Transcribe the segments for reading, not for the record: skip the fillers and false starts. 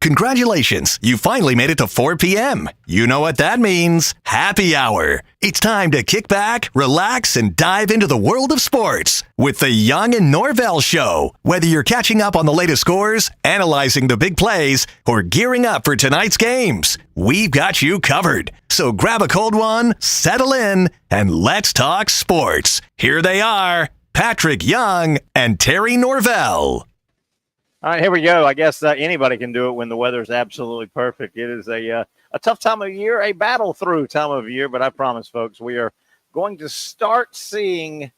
Congratulations, you finally made it to 4 p.m. You know what that means. Happy hour. It's time to kick back, relax, and dive into the world of sports with the Young and Norvelle Show. Whether you're catching up on the latest scores, analyzing the big plays, or gearing up for tonight's games, we've got you covered. So grab a cold one, settle in, and let's talk sports. Here they are, Patrick Young and Terry Norvelle. All right, here we go. I guess anybody can do it when the weather's absolutely perfect. It is a tough time of year, a battle-through time of year, but I promise, folks, we are going to start seeing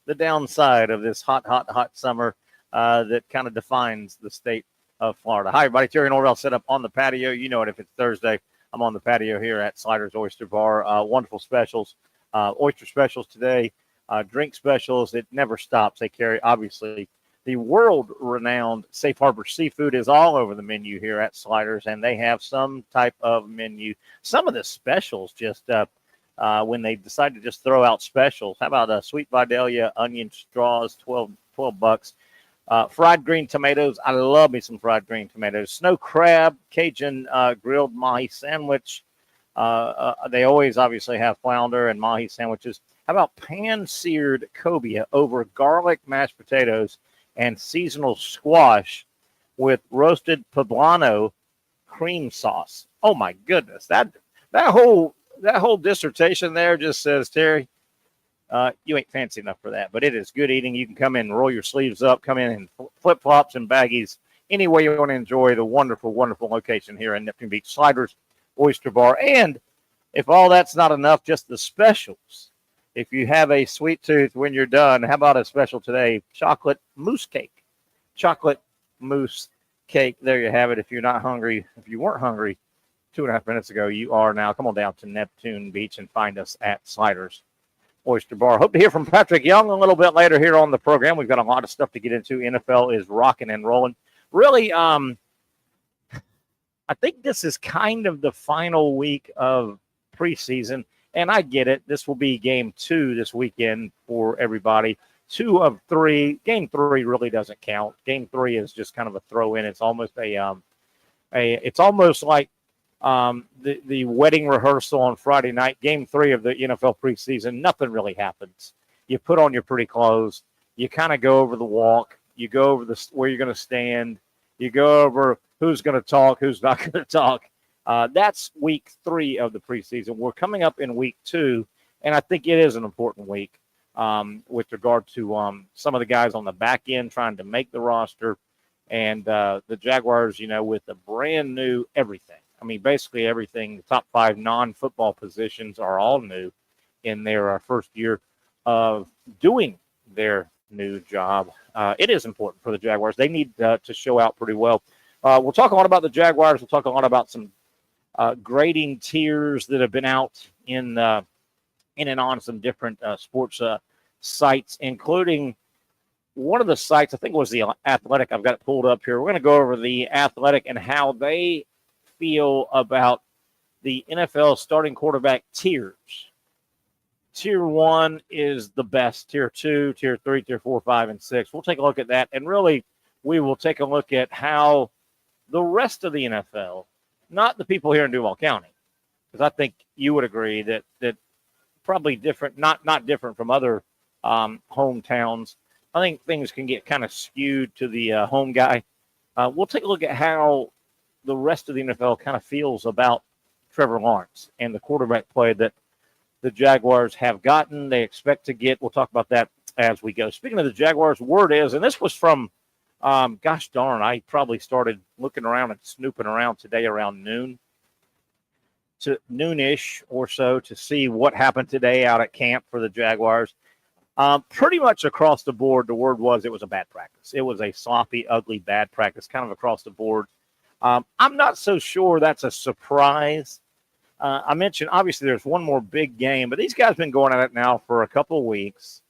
the downside of this hot summer that kind of defines the state of Florida. Hi, everybody. Terry Norvelle set up on the patio. You know it. If it's Thursday, I'm on the patio here at Sliders Oyster Bar. Wonderful specials, oyster specials today, drink specials. It never stops. They carry, obviously, the world-renowned Safe Harbor Seafood is all over the menu here at Sliders, and they have some type of menu. Some of the specials just when they decide to just throw out specials. How about sweet Vidalia onion straws, $12 bucks. Fried green tomatoes. I love me some fried green tomatoes. Snow crab, Cajun grilled mahi sandwich. They always obviously have flounder and mahi sandwiches. How about pan-seared cobia over garlic mashed potatoes and seasonal squash with roasted poblano cream sauce. Oh my goodness, that whole dissertation there just says, Terry, you ain't fancy enough for that, but it is good eating. You can come in and roll your sleeves up, come in flip flops and baggies, any way you want to enjoy the wonderful, wonderful location here in Neptune Beach, Sliders Oyster Bar. And if all that's not enough, just the specials. If you have a sweet tooth when you're done, how about a special today? Chocolate mousse cake. Chocolate mousse cake. There you have it. If you're not hungry, if you weren't hungry 2.5 minutes ago, you are now. Come on down to Neptune Beach and find us at Sliders Oyster Bar. Hope to hear from Patrick Young a little bit later here on the program. We've got a lot of stuff to get into. NFL is rocking and rolling. Really, I think this is kind of the final week of preseason. And I get it. This will be game 2 this weekend for everybody. 2 of 3. Game 3 really doesn't count. Game 3 is just kind of a throw in. It's almost it's almost like the wedding rehearsal on Friday night. Game 3 of the NFL preseason. Nothing really happens. You put on your pretty clothes. You kind of go over the walk. You go over where you're going to stand. You go over who's going to talk, who's not going to talk. That's week 3 of the preseason. We're coming up in week 2, and I think it is an important week with regard to some of the guys on the back end trying to make the roster, and the Jaguars, with the brand new everything. I mean, basically everything. The top 5 non-football positions are all new in their first year of doing their new job. It is important for the Jaguars. They need to show out pretty well. We'll talk a lot about the Jaguars. We'll talk a lot about some grading tiers that have been out in and on some different sports sites, including one of the sites, I think it was the Athletic. I've got it pulled up here. We're going to go over the Athletic and how they feel about the NFL starting quarterback tiers. Tier 1 is the best. Tier 2, Tier 3, Tier 4, 5, and 6. We'll take a look at that, and really we will take a look at how the rest of the NFL, not the people here in Duval County, because I think you would agree that probably different, not different from other hometowns. I think things can get kind of skewed to the home guy. We'll take a look at how the rest of the NFL kind of feels about Trevor Lawrence and the quarterback play that the Jaguars have gotten, they expect to get. We'll talk about that as we go. Speaking of the Jaguars, word is, and this was from gosh darn, I probably started looking around and snooping around today around noonish or so to see what happened today out at camp for the Jaguars. Pretty much across the board, the word was it was a bad practice. It was a sloppy, ugly, bad practice, kind of across the board. I'm not so sure that's a surprise. I mentioned, obviously, there's one more big game, but these guys have been going at it now for a couple of weeks.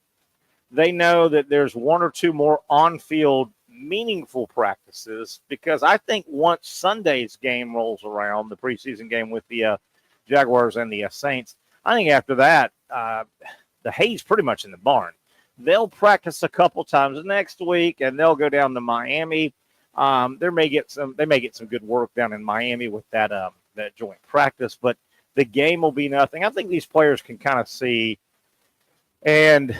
They know that there's 1 or 2 more on-field meaningful practices, because I think once Sunday's game rolls around, the preseason game with the Jaguars and the Saints, I think after that, the hay's pretty much in the barn. They'll practice a couple times next week, and they'll go down to Miami. They may get some good work down in Miami with that joint practice, but the game will be nothing. I think these players can kind of see, and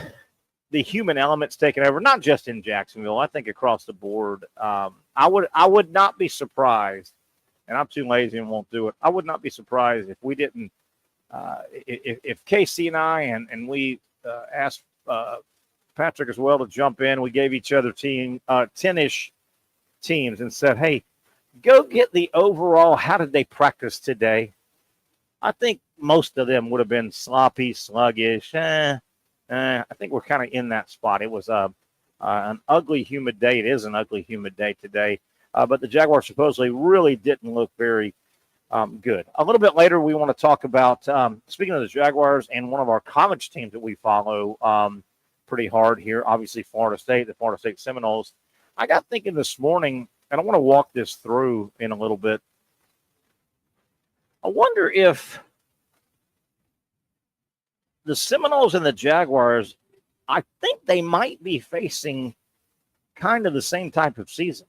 the human element's taken over, not just in Jacksonville. I think across the board. I would not be surprised, and I'm too lazy and won't do it. I would not be surprised if we didn't. If Casey and I and we asked Patrick as well to jump in, we gave each other 10-ish teams and said, "Hey, go get the overall. How did they practice today?" I think most of them would have been sloppy, sluggish. I think we're kind of in that spot. It was an ugly, humid day. It is an ugly, humid day today. But the Jaguars supposedly really didn't look very good. A little bit later, we want to talk about, speaking of the Jaguars and one of our college teams that we follow pretty hard here, obviously Florida State, the Florida State Seminoles. I got thinking this morning, and I want to walk this through in a little bit. I wonder if the Seminoles and the Jaguars, I think they might be facing kind of the same type of season.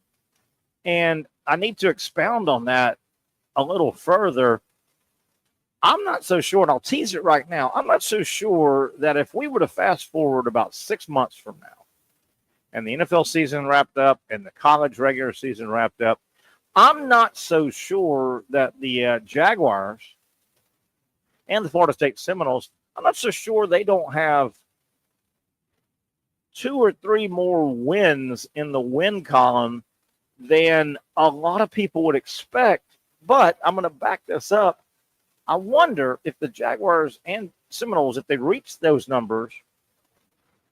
And I need to expound on that a little further. I'm not so sure, and I'll tease it right now. I'm not so sure that if we were to fast forward about 6 months from now, and the NFL season wrapped up and the college regular season wrapped up, I'm not so sure that the Jaguars and the Florida State Seminoles, I'm not so sure they don't have 2 or 3 more wins in the win column than a lot of people would expect. But I'm going to back this up. I wonder if the Jaguars and Seminoles, if they reach those numbers,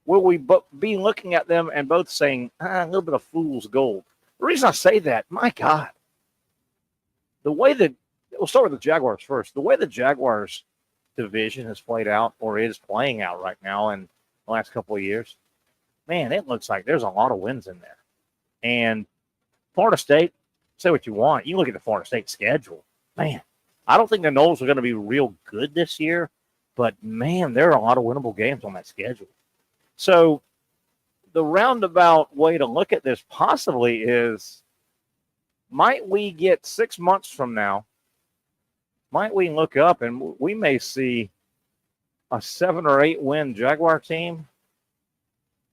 will we be looking at them and both saying, a little bit of fool's gold? The reason I say that, my God, we'll start with the Jaguars first. The way the Jaguars division has played out, or is playing out right now in the last couple of years, man, it looks like there's a lot of wins in there. And Florida State, say what you want. You look at the Florida State schedule, man, I don't think the Noles are going to be real good this year, but man, there are a lot of winnable games on that schedule. So the roundabout way to look at this possibly is, might we get 6 months from now, might we look up and we may see a 7 or 8 win Jaguar team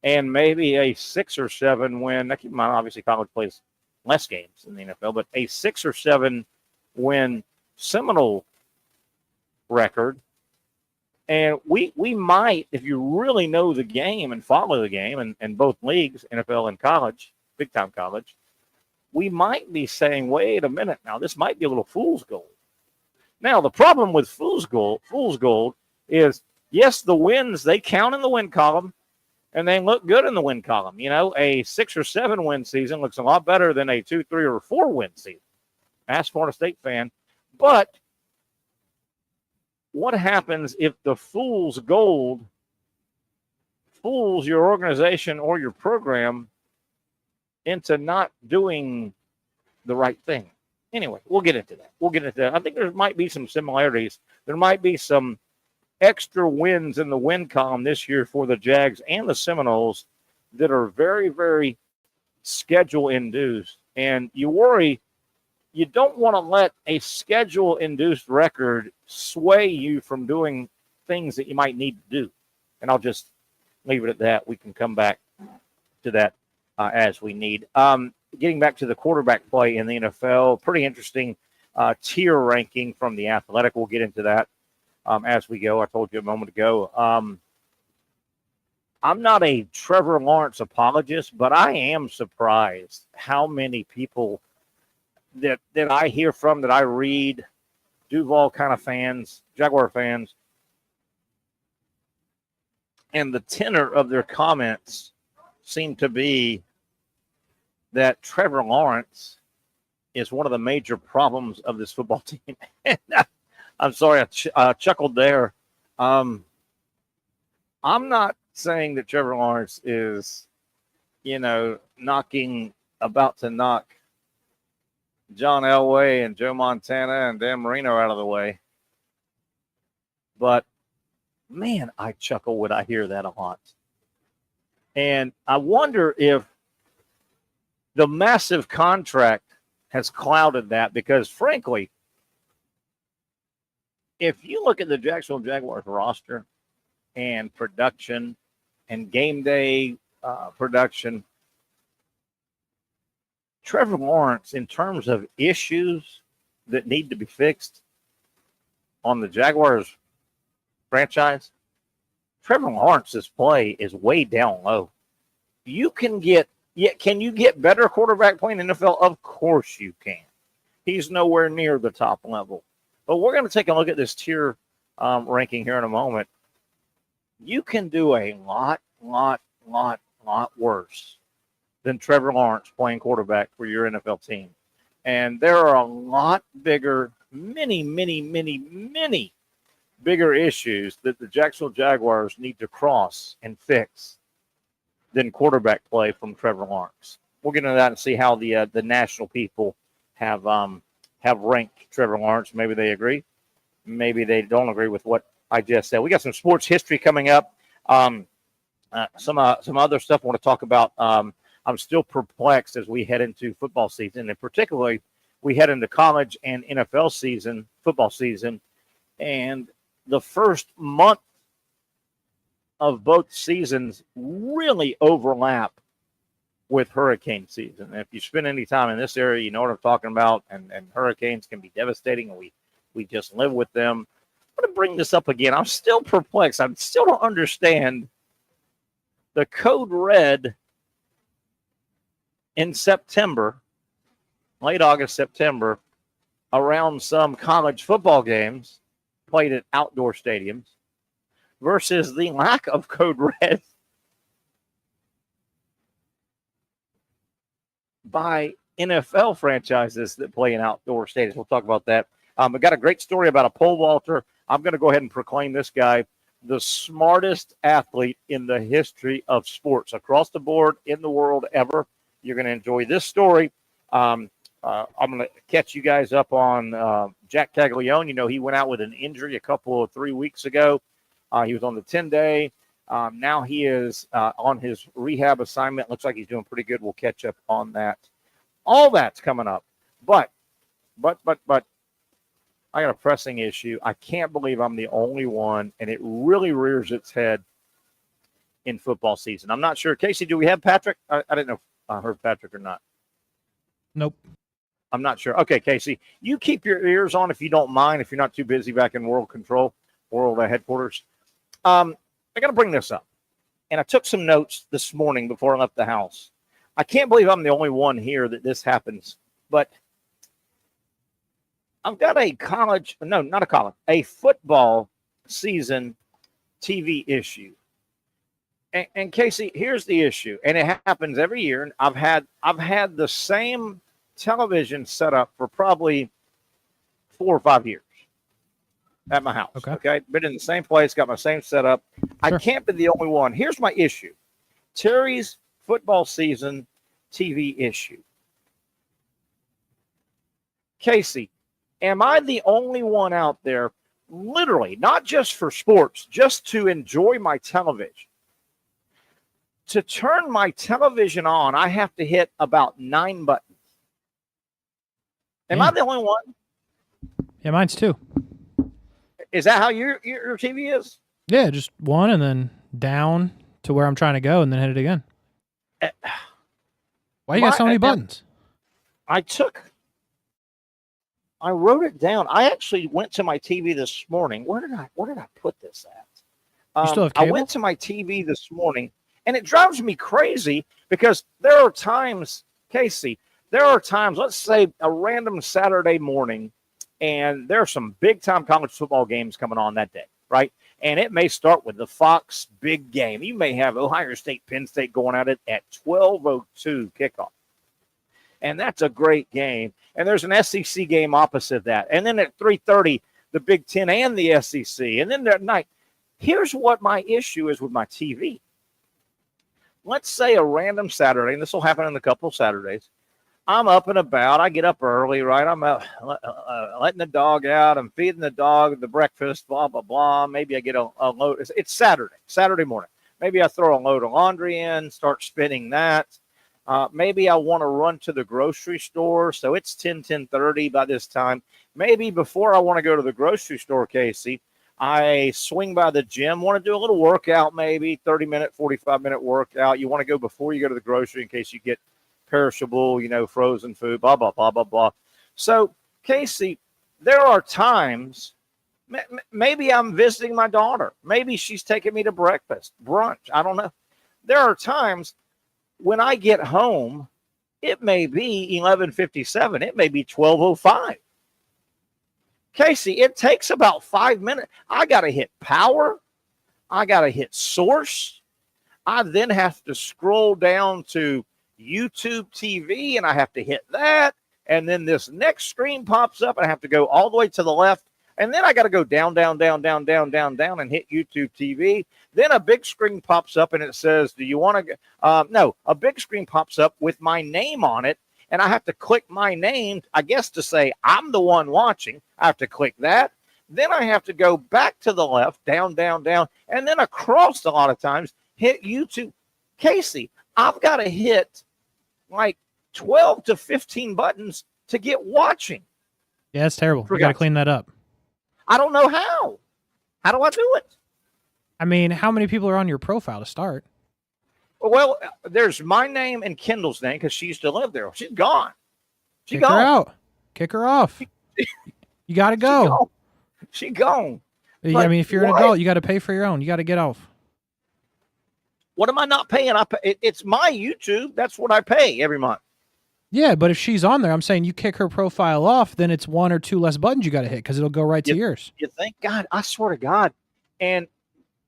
and maybe a 6 or 7 win. Now keep in mind, obviously college plays less games in the NFL, but a 6 or 7 win Seminole record. And we might, if you really know the game and follow the game and both leagues, NFL and college, big time college, we might be saying, wait a minute, now this might be a little fool's gold. Now, the problem with fool's gold is, yes, the wins, they count in the win column, and they look good in the win column. You know, a 6 or 7 win season looks a lot better than a 2, 3, or 4 win season. Ask Florida State fan. But what happens if the fool's gold fools your organization or your program into not doing the right thing? Anyway, we'll get into that. I think there might be some similarities. There might be some extra wins in the win column this year for the Jags and the Seminoles that are very, very schedule-induced. And you worry, you don't want to let a schedule-induced record sway you from doing things that you might need to do. And I'll just leave it at that. We can come back to that as we need. Getting back to the quarterback play in the NFL, pretty interesting tier ranking from The Athletic. We'll get into that as we go. I told you a moment ago. I'm not a Trevor Lawrence apologist, but I am surprised how many people that I hear from, that I read, Duval kind of fans, Jaguar fans, and the tenor of their comments seem to be that Trevor Lawrence is one of the major problems of this football team. I'm sorry, I chuckled there. I'm not saying that Trevor Lawrence is, about to knock John Elway and Joe Montana and Dan Marino out of the way. But, man, I chuckle when I hear that a lot. And I wonder if the massive contract has clouded that because, frankly, if you look at the Jacksonville Jaguars roster and production and game day production, Trevor Lawrence, in terms of issues that need to be fixed on the Jaguars franchise, Trevor Lawrence's play is way down low. Can you get better quarterback play in the NFL? Of course you can. He's nowhere near the top level. But we're going to take a look at this tier ranking here in a moment. You can do a lot worse than Trevor Lawrence playing quarterback for your NFL team. And there are a lot bigger, many bigger issues that the Jacksonville Jaguars need to cross and fix than quarterback play from Trevor Lawrence. We'll get into that and see how the national people have ranked Trevor Lawrence. Maybe they agree. Maybe they don't agree with what I just said. We got some sports history coming up. Some other stuff I want to talk about. I'm still perplexed as we head into football season, and particularly we head into college and NFL season, football season, and the first month of both seasons really overlap with hurricane season. And if you spend any time in this area, you know what I'm talking about, and hurricanes can be devastating, and we just live with them. I'm going to bring this up again. I'm still perplexed. I still don't understand the code red in September, late August, September, around some college football games played at outdoor stadiums versus the lack of code red by NFL franchises that play in outdoor stadiums. We'll talk about that. I've got a great story about a pole vaulter. I'm going to go ahead and proclaim this guy the smartest athlete in the history of sports across the board in the world ever. You're going to enjoy this story. I'm going to catch you guys up on Jack Caglione. You know, he went out with an injury 3 weeks ago. He was on the 10-day. Now he is on his rehab assignment. Looks like he's doing pretty good. We'll catch up on that. All that's coming up. But I got a pressing issue. I can't believe I'm the only one, and it really rears its head in football season. I'm not sure. Casey, do we have Patrick? I didn't know if I heard Patrick or not. Nope. I'm not sure. Okay, Casey, you keep your ears on if you don't mind, if you're not too busy back in World headquarters. I got to bring this up. And I took some notes this morning before I left the house. I can't believe I'm the only one here that this happens, but I've got a football season TV issue. And Casey, here's the issue, and it happens every year. And I've had the same television set up for probably 4 or 5 years at my house. Okay, been in the same place, got my same setup. Sure. I can't be the only one. Here's my issue: Terry's football season TV issue. Casey, am I the only one out there, literally, not just for sports, just to enjoy my television? To turn my television on, I have to hit about 9 buttons. Am I the only one? Yeah, mine's 2. Is that how your TV is? Yeah, just 1 and then down to where I'm trying to go and then hit it again. Why you got so many buttons? I wrote it down. I actually went to my TV this morning. Where did I put this at? You still have cable? I went to my TV this morning, and it drives me crazy because there are times, Casey, let's say a random Saturday morning, and there are some big-time college football games coming on that day, right? And it may start with the Fox big game. You may have Ohio State, Penn State going at it at 12:02 kickoff. And that's a great game. And there's an SEC game opposite that. And then at 3:30, the Big Ten and the SEC. And then at night, here's what my issue is with my TV. Let's say a random Saturday, and this will happen in a couple of Saturdays. I'm up and about. I get up early, right? I'm letting the dog out. I'm feeding the dog the breakfast, blah, blah, blah. Maybe I get a load. It's Saturday morning. Maybe I throw a load of laundry in, start spinning that. Maybe I want to run to the grocery store. So it's 10:30 by this time. Maybe before I want to go to the grocery store, Casey, I swing by the gym, want to do a little workout, maybe 30-minute, 45-minute workout. You want to go before you go to the grocery in case you get perishable, frozen food, blah, blah, blah, blah, blah. So, Casey, there are times, maybe I'm visiting my daughter. Maybe she's taking me to breakfast, brunch. I don't know. There are times when I get home, it may be 11:57. It may be 12:05. Casey, it takes about 5 minutes. I got to hit power. I got to hit source. I then have to scroll down to YouTube TV, and I have to hit that. And then this next screen pops up, and I have to go all the way to the left. And then I got to go down, down, down, down, down, down, down, and hit YouTube TV. Then a big screen pops up, and it says, do you want to no, a big screen pops up with my name on it, and I have to click my name, I guess, to say I'm the one watching. I have to click that. Then I have to go back to the left, down, down, down, and then across a lot of times, hit YouTube. Casey, I've got to hit like 12 to 15 buttons to get watching. Yeah, it's terrible. We got to clean that up. I don't know how. How do I do it? I mean, how many people are on your profile to start? Well, there's my name and Kendall's name because she used to live there. She's gone. Kick her out. Kick her off. You got to go. She gone. I mean, if you're an adult, you got to pay for your own. You got to get off. What am I not paying? It's my YouTube. That's what I pay every month. Yeah, but if she's on there, I'm saying you kick her profile off, then it's one or two less buttons you got to hit because it'll go right to yours. You think? God, I swear to God. And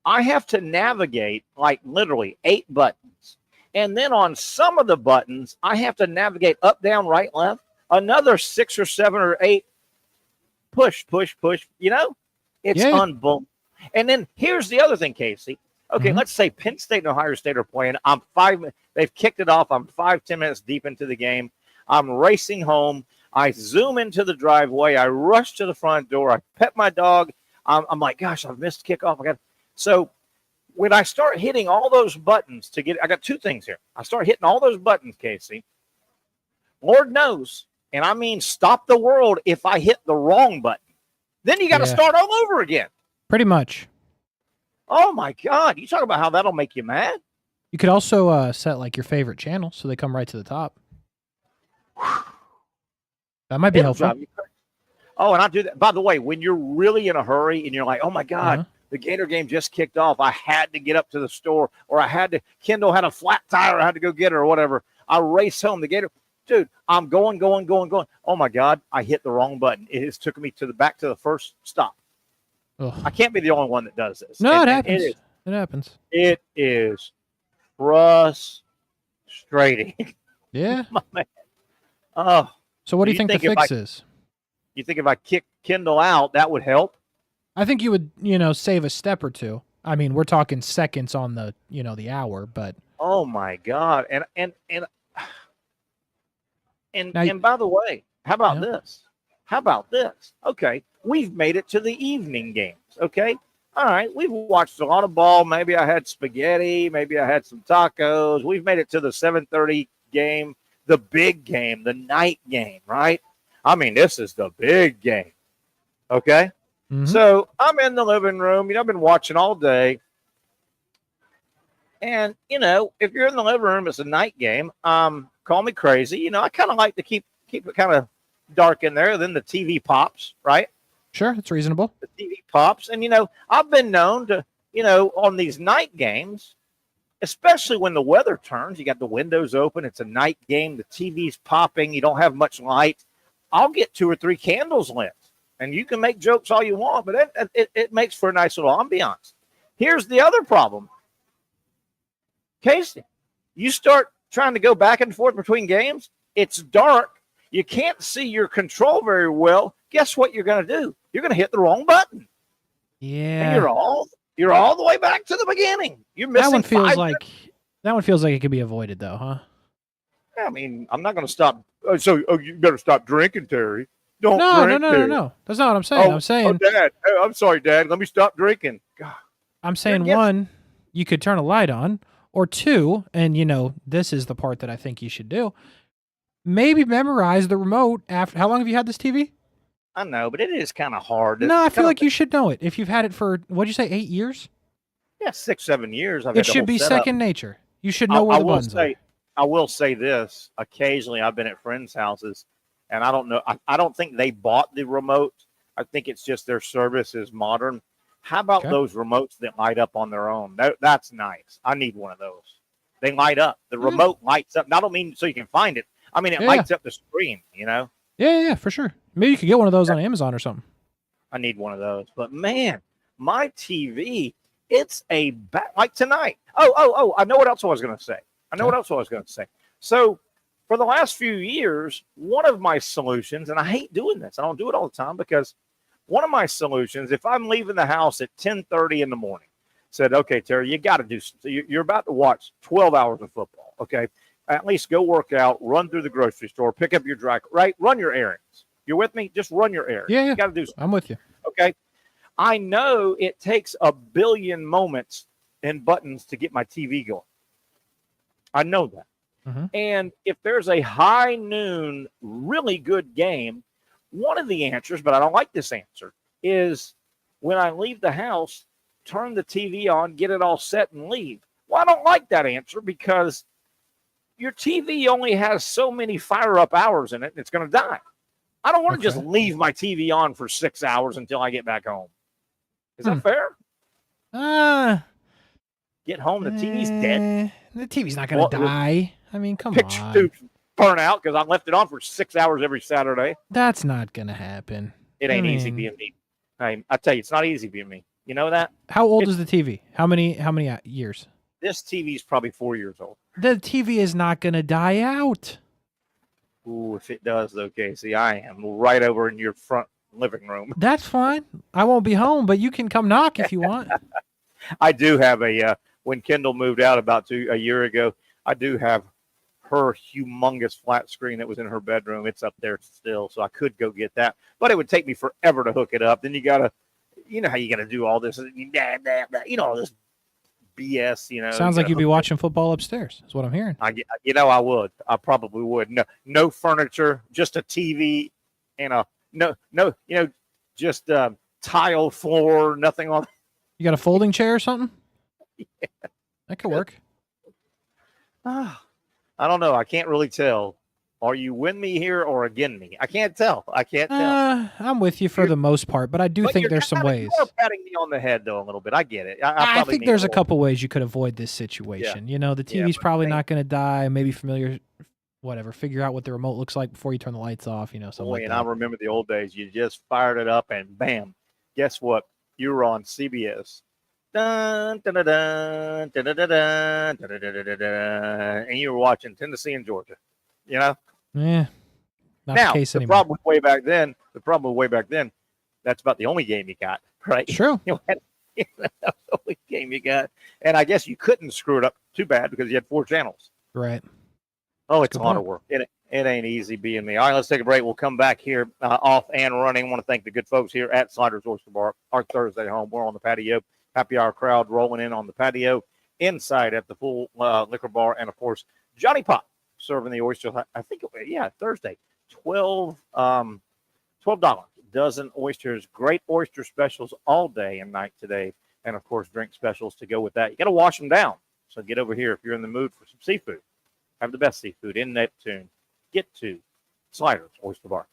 I have to navigate like literally 8 buttons. And then on some of the buttons, I have to navigate up, down, right, left. Another 6 or 7 or 8. Push, push, push. It's unbelievable. And then here's the other thing, Casey. Okay, let's say Penn State and Ohio State are playing. They've kicked it off. I'm 5-10 minutes deep into the game. I'm racing home. I zoom into the driveway. I rush to the front door. I pet my dog. I'm like, gosh, I've missed kickoff. So when I start hitting all those buttons I got 2 things here. I start hitting all those buttons, Casey. Lord knows, and I mean stop the world if I hit the wrong button. Then you got to start all over again. Pretty much. Oh, my God. You talk about how that'll make you mad? You could also set like your favorite channel so they come right to the top. That might be helpful. Oh, and I do that. By the way, when you're really in a hurry and you're like, oh, my God, the Gator game just kicked off. I had to get up to the store or Kendall had a flat tire. I had to go get her or whatever. I race home. The Gator. Dude, I'm going. Oh, my God, I hit the wrong button. It has took me back to the first stop. Ugh. I can't be the only one that does this. No, it happens. It happens. It is frustrating. Yeah. Oh. So what do you think the fix is? You think if I kick Kendall out, that would help? I think you would, save a step or two. I mean, we're talking seconds on the, the hour, but. Oh my God. And by the way, how about this? How about this? Okay. We've made it to the evening games. Okay. All right. We've watched a lot of ball. Maybe I had spaghetti. Maybe I had some tacos. We've made it to the 7:30 game, the big game, the night game, right? I mean, this is the big game. Okay. Mm-hmm. So I'm in the living room. I've been watching all day. And, if you're in the living room, it's a night game. Call me crazy. I kind of like to keep it kind of dark in there. Then the TV pops, right? Sure, it's reasonable. The TV pops. And, I've been known to, on these night games, especially when the weather turns, you got the windows open. It's a night game. The TV's popping. You don't have much light. I'll get 2 or 3 candles lit. And you can make jokes all you want, but it makes for a nice little ambiance. Here's the other problem. Casey, you start trying to go back and forth between games. It's dark. You can't see your control very well. Guess what you're going to do? You're going to hit the wrong button. Yeah. And you're all the way back to the beginning. You're missing that one feels like it could be avoided, though, huh? I mean, I'm not going to stop. You better stop drinking, Terry. Don't drink, No. That's not what I'm saying. I'm saying, Dad. I'm sorry, Dad. Let me stop drinking. God. I'm saying one, you could turn a light on, Or two, and this is the part that I think you should do, maybe memorize the remote after. How long have you had this TV? I know, but it is kind of hard. No, I feel like you should know it. If you've had it for, what'd you say, 8 years? Yeah, 6, 7 years. It should be second nature. You should know where the buttons are. I will say this. Occasionally, I've been at friends' houses, and I don't know. I don't think they bought the remote. I think it's just their service is modern. How about those remotes that light up on their own? That's nice. I need one of those. They light up. The remote lights up. I don't mean so you can find it. I mean, it lights up the screen, Yeah, for sure. Maybe you could get one of those on Amazon or something. I need one of those. But, man, my TV, it's like tonight. Oh, I know what else I was going to say. So, for the last few years, one of my solutions, and I hate doing this. I don't do it all the time because one of my solutions, if I'm leaving the house at 10:30 in the morning, said, okay, Terry, you got to do something. You're about to watch 12 hours of football, okay? At least go work out, run through the grocery store, pick up your run your errands. You with me? Just run your errands. Yeah. You got to do something. I'm with you. Okay. I know it takes a billion moments and buttons to get my TV going. I know that. Mm-hmm. And if there's a high noon, really good game, one of the answers, but I don't like this answer, is when I leave the house, turn the TV on, get it all set, and leave. Well, I don't like that answer because your TV only has so many fire-up hours in it, and it's going to die. I don't want to just leave my TV on for 6 hours until I get back home. Is that fair? Get home, the TV's dead. The TV's not going to die. I mean, come Picture on. tubes burn out because I left it on for 6 hours every Saturday. That's not going to happen. It ain't easy being me. I tell you, it's not easy being me. You know that? How old is the TV? How many years? This TV's probably 4 years old. The TV is not going to die out. Ooh, if it does, though, Casey, I am right over in your front living room. That's fine. I won't be home, but you can come knock if you want. I do have when Kendall moved out about a year ago, I do have her humongous flat screen that was in her bedroom. It's up there still, so I could go get that. But it would take me forever to hook it up. Then you know how you got to do all this, all this BS, Sounds like you'd be watching football upstairs, is what I'm hearing. I would. I probably would. No furniture, just a TV and just tile floor, nothing on. You got a folding chair or something? Yeah. That could work. I don't know. I can't really tell. Are you with me here or against me? I can't tell. I'm with you for the most part, but I do think there's some ways. You're patting me on the head, though, a little bit. I get it. I think there's a couple ways you could avoid this situation. Yeah. The TV's probably not going to die. Maybe figure out what the remote looks like before you turn the lights off, something like that. I remember the old days. You just fired it up and bam. Guess what? You were on CBS. Dun, dun, dun, dun, dun, dun, dun, dun, dun, dun, dun, dun, and you were watching Tennessee and Georgia. Yeah. Now, the case anymore. problem with way back then, that's about the only game you got, right? True. That's the only game you got. And I guess you couldn't screw it up too bad because you had 4 channels. Right. Oh, it's a lot of work. It ain't easy being me. All right, let's take a break. We'll come back here off and running. I want to thank the good folks here at Sliders Oyster Bar, our Thursday home. We're on the patio. Happy hour crowd rolling in on the patio, inside at the full liquor bar, and, of course, Johnny Pop serving the oysters. I think, Thursday, $12 dozen oysters. Great oyster specials all day and night today, and, of course, drink specials to go with that. You got to wash them down. So get over here if you're in the mood for some seafood. Have the best seafood in Neptune. Get to Sliders Oyster Bar.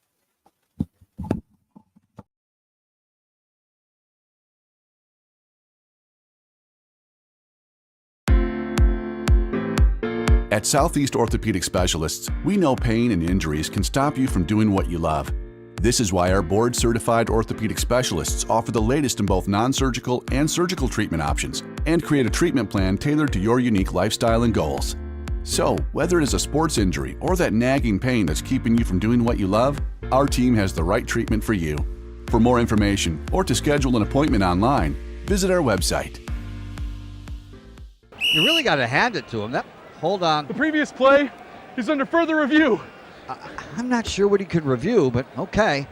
At Southeast Orthopedic Specialists, we know pain and injuries can stop you from doing what you love. This is why our board-certified orthopedic specialists offer the latest in both non-surgical and surgical treatment options and create a treatment plan tailored to your unique lifestyle and goals. So, whether it is a sports injury or that nagging pain that's keeping you from doing what you love, our team has the right treatment for you. For more information or to schedule an appointment online, visit our website. You really got to hand it to him. Hold on. The previous play is under further review. I'm not sure what he could review, but okay.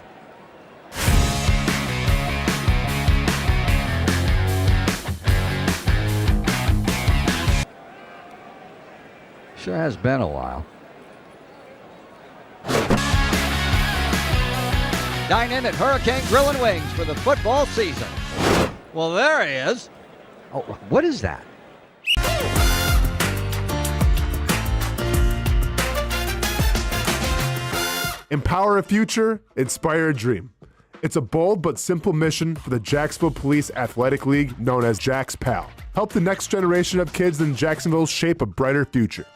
Sure has been a while. Dine in at Hurricane Grill and Wings for the football season. Well, there he is. Oh, what is that? Empower a future, inspire a dream. It's a bold but simple mission for the Jacksonville Police Athletic League known as Jax PAL. Help the next generation of kids in Jacksonville shape a brighter future.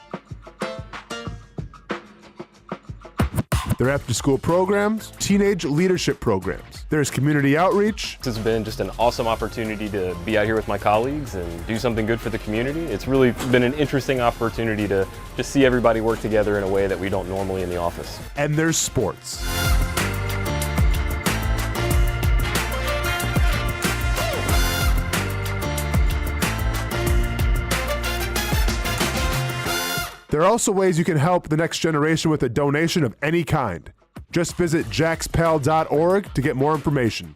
Their after-school programs, teenage leadership programs. There's community outreach. It's been just an awesome opportunity to be out here with my colleagues and do something good for the community. It's really been an interesting opportunity to just see everybody work together in a way that we don't normally in the office. And there's sports. There are also ways you can help the next generation with a donation of any kind. Just visit jaxpal.org to get more information.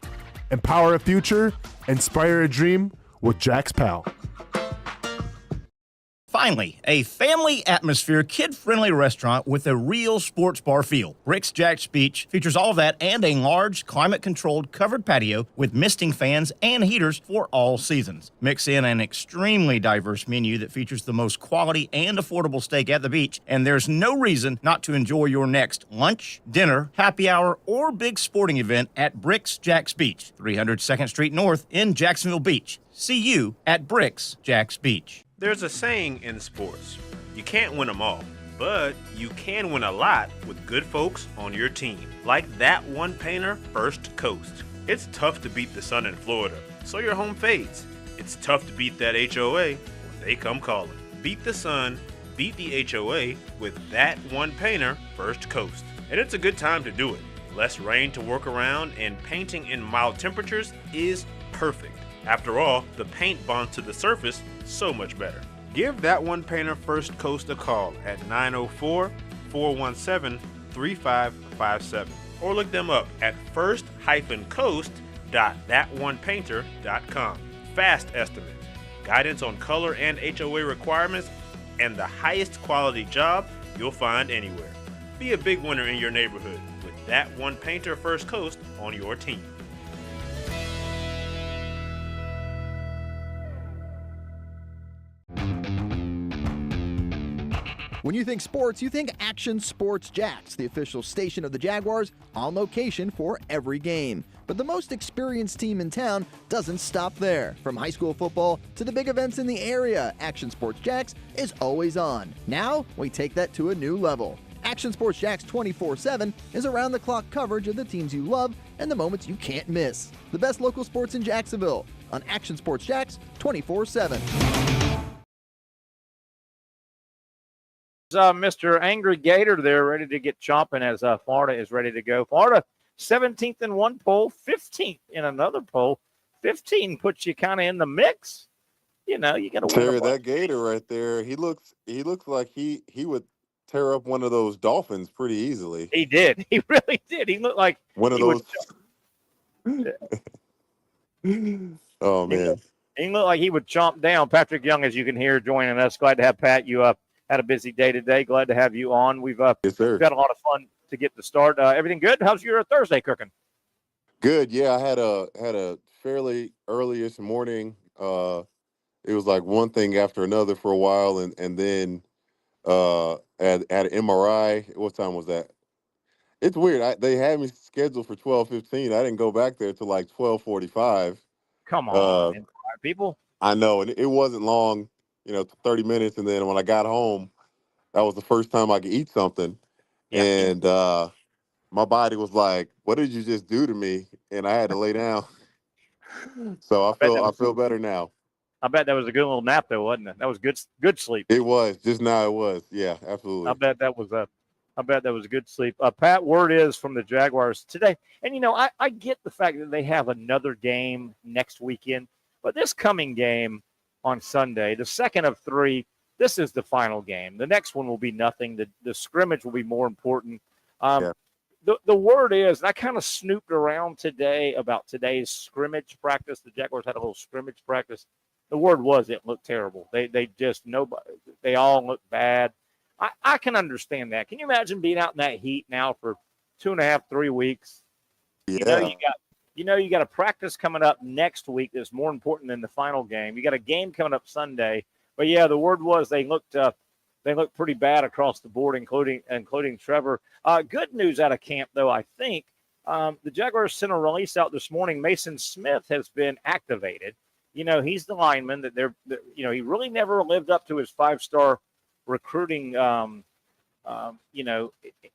Empower a future, inspire a dream with Jax PAL. Finally, a family atmosphere, kid-friendly restaurant with a real sports bar feel. Bricks Jack's Beach features all of that and a large, climate-controlled covered patio with misting fans and heaters for all seasons. Mix in an extremely diverse menu that features the most quality and affordable steak at the beach, and there's no reason not to enjoy your next lunch, dinner, happy hour, or big sporting event at Bricks Jack's Beach, 300 2nd Street North in Jacksonville Beach. See you at Bricks Jack's Beach. There's a saying in sports, you can't win them all, but you can win a lot with good folks on your team. Like that one painter, First Coast. It's tough to beat the sun in Florida, so your home fades. It's tough to beat that HOA when they come calling. Beat the sun, beat the HOA with that one painter, First Coast. And it's a good time to do it. Less rain to work around and painting in mild temperatures is perfect. After all, the paint bonds to the surface so much better. Give that one painter First Coast a call at 904-417-3557 or look them up at first-coast.thatonepainter.com. Fast estimate, guidance on color and HOA requirements, and the highest quality job you'll find anywhere. Be a big winner in your neighborhood with that one painter First Coast on your team. When you think sports, you think Action Sports Jax, the official station of the Jaguars, on location for every game. But the most experienced team in town doesn't stop there. From high school football to the big events in the area, Action Sports Jax is always on. Now, we take that to a new level. Action Sports Jax 24/7 is around-the-clock coverage of the teams you love and the moments you can't miss. The best local sports in Jacksonville on Action Sports Jax 24/7. Mr. Angry Gator there ready to get chomping as Florida is ready to go. Florida 17th in one poll, 15th in another poll. 15 puts you kind of in the mix. You know, you got to Terry, that Gator right there, he looks like he would tear up one of those dolphins pretty easily. He did. He really did. He looked like one of those. Oh, man. He looked like he would chomp down. Patrick Young, as you can hear, joining us. Glad to have Pat. You had a busy day today. Glad to have you on. We've yes, sir. Got a lot of fun to get the start. Everything good? How's your Thursday cooking? Good. Yeah, I had a fairly early-ish morning. It was like one thing after another for a while, and then at an MRI. What time was that? It's weird. They had me scheduled for 12:15. I didn't go back there till like 12:45. Come on, people. I know, and it wasn't long. 30 minutes, and then when I got home, that was the first time I could eat something. Yeah. And my body was like, what did you just do to me? And I had to lay down. So I feel better now. I bet that was a good little nap, though, wasn't it? That was good sleep. It was. Just now it was. Yeah, absolutely. I bet that was a good sleep. Pat, word is from the Jaguars today. And, I get the fact that they have another game next weekend, but this coming game on Sunday, the second of three, this is the final game. The next one will be nothing. The scrimmage will be more important. The word is, and I kind of snooped around today about today's scrimmage practice. The Jaguars had a little scrimmage practice. The word was it looked terrible. They all looked bad. I can understand that. Can you imagine being out in that heat now for 2.5, 3 weeks? Yeah. You got a practice coming up next week that's more important than the final game. You got a game coming up Sunday. But yeah, the word was they looked pretty bad across the board, including Trevor. Good news out of camp, though, I think. The Jaguars sent a release out this morning. Mason Smith has been activated. He's the lineman that he really never lived up to his 5-star recruiting,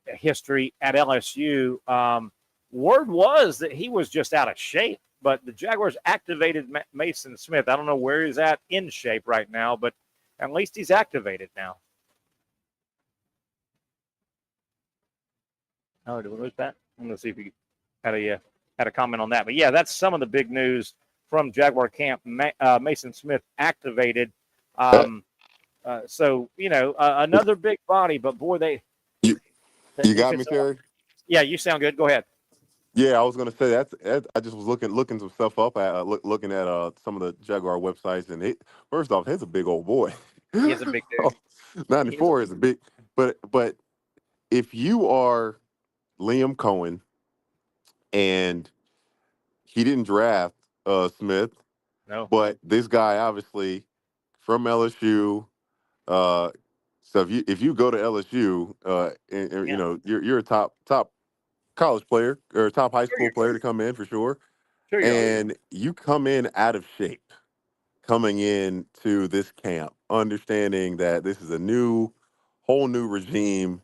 history at LSU. Word was that he was just out of shape, but the Jaguars activated Mason Smith. I don't know where he's at in shape right now, but at least he's activated now. Oh, did we lose that? I'm going to see if you had a comment on that. But yeah, that's some of the big news from Jaguar camp. Mason Smith activated. Another big body, but boy, you got me, Terry? Yeah, you sound good. Go ahead. Yeah, I was gonna say that. I just was looking some stuff up, looking at some of the Jaguar websites, and first off, he's a big old boy. He's a big dude. 94 is a big, but if you are Liam Cohen and he didn't draft Smith, no, but this guy obviously from LSU. So if you go to LSU, you're a top college player or a top high school player to come in for sure. And you come in out of shape, coming into this camp, understanding that this is a whole new regime.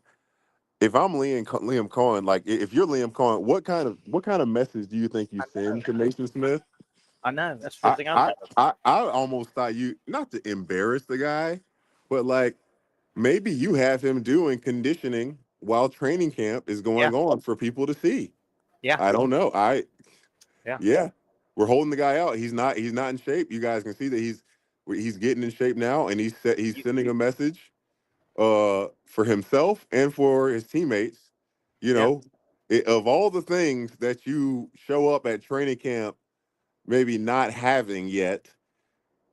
If I'm Liam Cohen, like if you're Liam Cohen, what kind of message do you think you send to Mason Smith? I know that's the first thing I'm I almost thought not to embarrass the guy, but like maybe you have him doing conditioning while training camp is going on for people to see. Yeah, I don't know. Yeah, we're holding the guy out. He's not in shape. You guys can see that he's getting in shape now, and he's sending a message for himself and for his teammates. Of all the things that you show up at training camp maybe not having yet,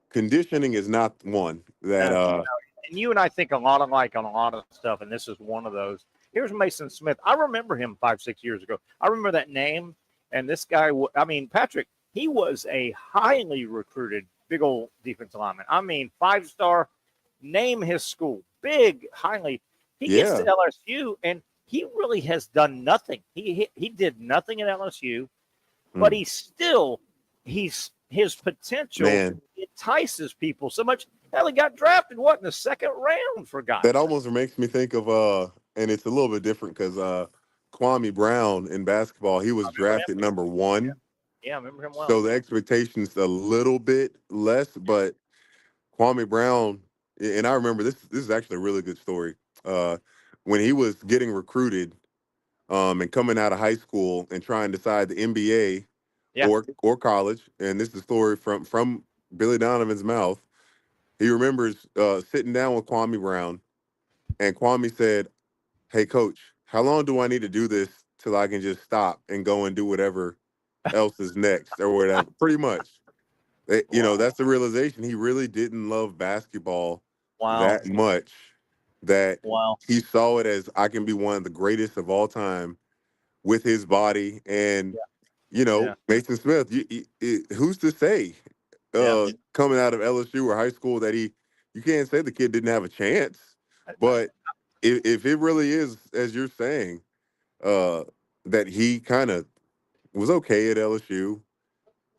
conditioning is not one that and you and I think a lot alike on a lot of stuff, and this is one of those. Here's Mason Smith. I remember him 5-6 years ago. I remember that name, and this guy, Patrick, he was a highly recruited big old defensive lineman. 5-star, name his school, big, highly. He gets to LSU, and he really has done nothing. He did nothing at LSU, but his potential entices people so much. Hell, he got drafted, in the second round, for God's sake. That almost makes me think of, and it's a little bit different because Kwame Brown in basketball, he was drafted number 1. Yeah, I remember him well. So the expectation's a little bit less, but Kwame Brown, and I remember this is actually a really good story. When he was getting recruited and coming out of high school and trying to decide the NBA or college, and this is the story from Billy Donovan's mouth. He remembers sitting down with Kwame Brown, and Kwame said, "Hey, coach, how long do I need to do this till I can just stop and go and do whatever else is next or whatever?" Pretty much. That's the realization. He really didn't love basketball that much that he saw it as I can be one of the greatest of all time with his body. And, Mason Smith, who's to say coming out of LSU or high school that you can't say the kid didn't have a chance. But if it really is, as you're saying, that he kind of was okay at LSU,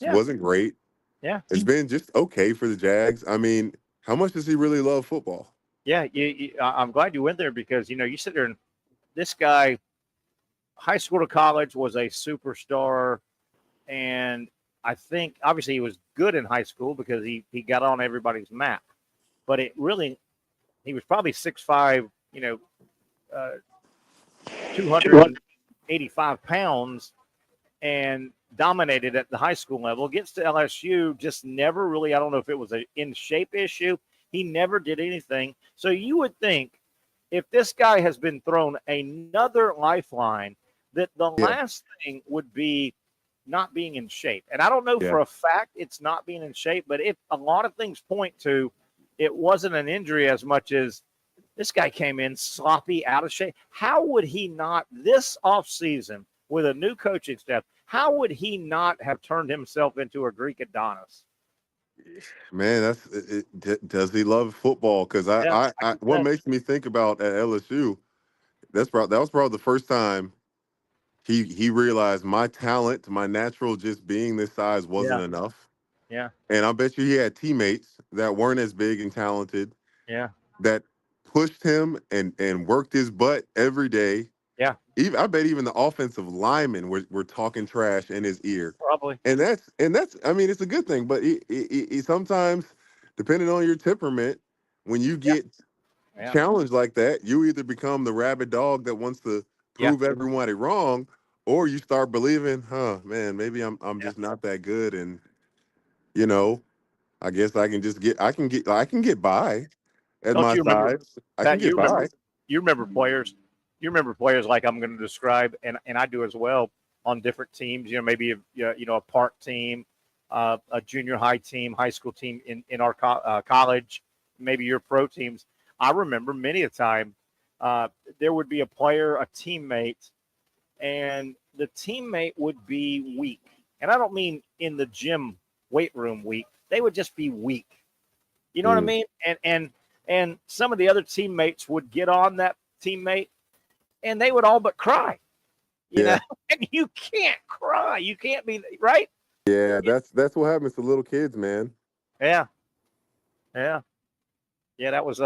wasn't great. Yeah. It's been just okay for the Jags. How much does he really love football? Yeah, I'm glad you went there because, you sit there and this guy, high school to college, was a superstar. And I think, obviously, he was good in high school because he got on everybody's map. But he was probably 6'5", 285 pounds, and dominated at the high school level. Gets to LSU, just never really, I don't know if it was an in-shape issue. He never did anything. So you would think if this guy has been thrown another lifeline, that the last thing would be not being in shape. And I don't know for a fact it's not being in shape, but if a lot of things point to it wasn't an injury as much as This guy came in sloppy, out of shape. How would he not, this offseason, with a new coaching staff, how would he not have turned himself into a Greek Adonis? Man, does he love football? Because what makes me think about at LSU, that was probably the first time he realized my talent, my natural just being this size wasn't enough. Yeah. And I bet you he had teammates that weren't as big and talented. Yeah. That pushed him and worked his butt every day. Yeah. I bet even the offensive linemen were talking trash in his ear. Probably. And that's I mean, it's a good thing, but he sometimes, depending on your temperament, when you get challenged like that, you either become the rabid dog that wants to prove everybody wrong, or you start believing, man, maybe I'm just not that good, and I guess I can get by at Don't my you remember, size. I Pat, can get by. You remember players. You remember players like I'm going to describe, and I do as well on different teams. Maybe a park team, a junior high team, high school team in our college, maybe your pro teams. I remember many a time there would be a player, a teammate, and the teammate would be weak. And I don't mean in the gym weight room weak. They would just be weak. You know what I mean? And some of the other teammates would get on that teammate, and they would all but cry. You know, and you can't cry. You can't be right. Yeah, that's what happens to little kids, man. Yeah. That was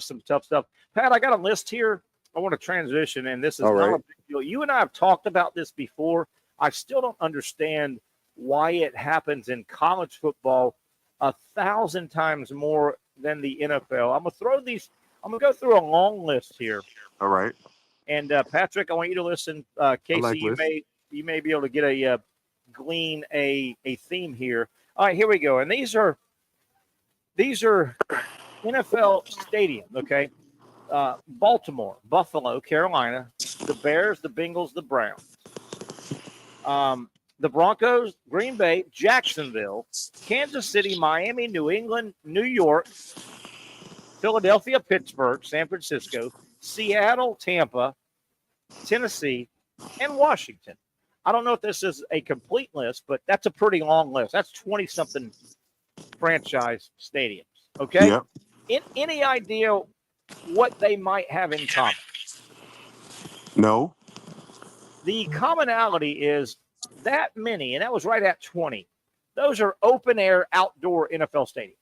some tough stuff. Pat, I got a list here. I want to transition, and this is not a big deal. You and I have talked about this before. I still don't understand why it happens in college football 1,000 times more than the NFL. I'm gonna go through a long list here. All right. And Patrick, I want you to listen. Casey, you may be able to get glean a theme here. All right, here we go. And these are NFL stadiums, okay? Baltimore, Buffalo, Carolina, the Bears, the Bengals, the Browns, the Broncos, Green Bay, Jacksonville, Kansas City, Miami, New England, New York, Philadelphia, Pittsburgh, San Francisco, Seattle, Tampa, Tennessee, and Washington. I don't know if this is a complete list, but that's a pretty long list. That's 20-something franchise stadiums, okay? Yep. Any idea what they might have in common? No. The commonality is that many, and that was right at 20. Those are open-air, outdoor NFL stadiums,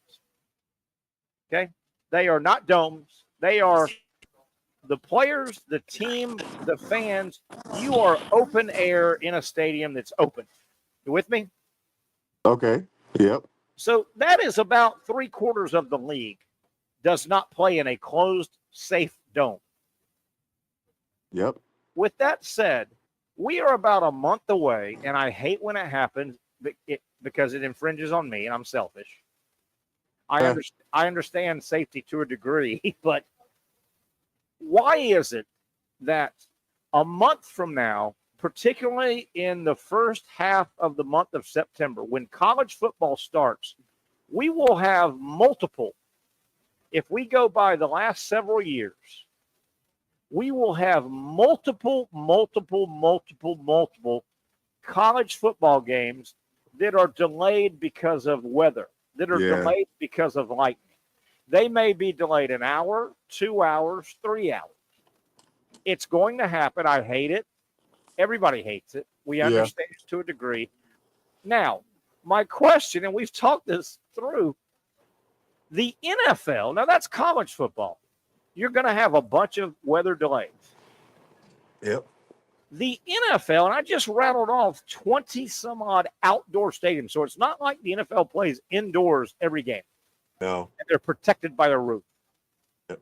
okay? They are not domes. They are the players, the team, the fans. You are open air in a stadium that's open. You with me? Okay. Yep. So that is about 3/4 of the league does not play in a closed, safe dome. Yep. With that said, we are about a month away, and I hate when it happens because it infringes on me, and I'm selfish. I understand safety to a degree, but why is it that a month from now, particularly in the first half of the month of September, when college football starts, we will have multiple, if we go by the last several years, we will have multiple college football games that are delayed because of weather, that are delayed because of lightning. They may be delayed an hour, 2 hours, 3 hours. It's going to happen. I hate it. Everybody hates it. We understand it to a degree. Now, my question, and we've talked this through, the NFL, now that's college football. You're going to have a bunch of weather delays. Yep. The NFL, and I just rattled off 20-some-odd outdoor stadiums, so it's not like the NFL plays indoors every game. No. And they're protected by the roof. Yep.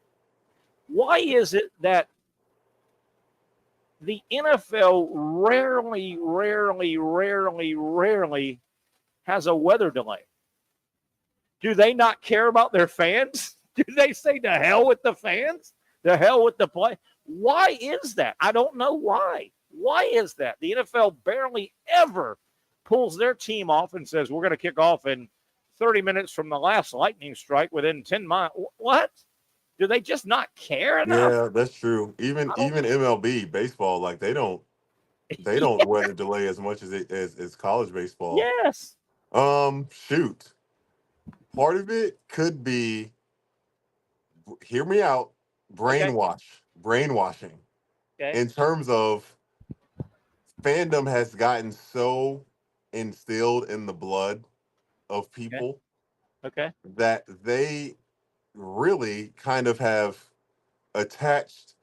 Why is it that the NFL rarely has a weather delay? Do they not care about their fans? Do they say to hell with the fans? To hell with the play? Why is that? I don't know why. Why is that? The NFL barely ever pulls their team off and says, we're going to kick off in 30 minutes from the last lightning strike within 10 miles. What? Do they just not care enough? Yeah, that's true. Even MLB baseball, like they don't weather delay as much as college baseball. Yes. Shoot. Part of it could be, hear me out, brainwashing. Okay. In terms of fandom has gotten so instilled in the blood of people Okay. that they really kind of have attached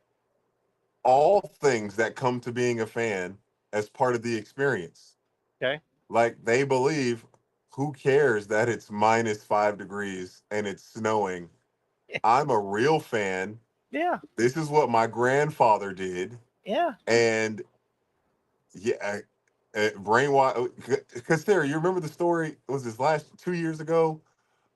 all things that come to being a fan as part of the experience. Okay. Like they believe, who cares that it's -5 degrees and it's snowing? I'm a real fan. Yeah. This is what my grandfather did. Yeah. And yeah, brainwash. Because Sarah, you remember the story? Was this last 2 years ago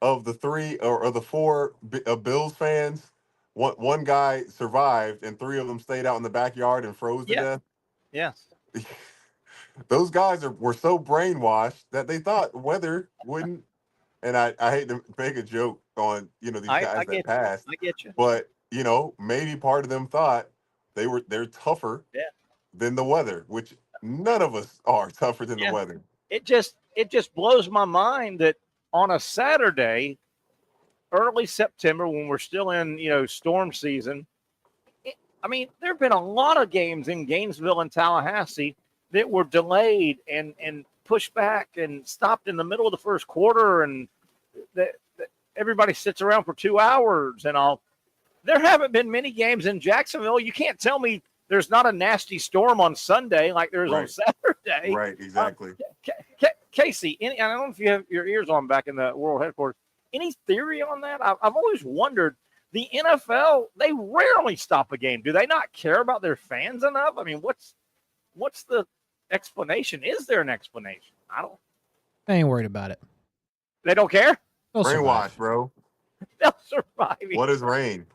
of the three or the four Bills fans? One guy survived, and three of them stayed out in the backyard and froze to death. Yes. Those guys were so brainwashed that they thought weather wouldn't. And I hate to make a joke on these guys that passed. I get you. But maybe part of them thought they're tougher than the weather, which none of us are tougher than the weather. It just blows my mind that on a Saturday, early September, when we're still in storm season, there have been a lot of games in Gainesville and Tallahassee that were delayed and pushed back and stopped in the middle of the first quarter, and that everybody sits around for 2 hours and all. There haven't been many games in Jacksonville. You can't tell me there's not a nasty storm on Sunday like there is on Saturday. Right, exactly. Casey, I don't know if you have your ears on back in the world headquarters. Any theory on that? I've always wondered. The NFL, they rarely stop a game. Do they not care about their fans enough? I mean, what's the explanation? Is there an explanation? They ain't worried about it. They don't care? Brainwash, bro. They'll survive. What is rain?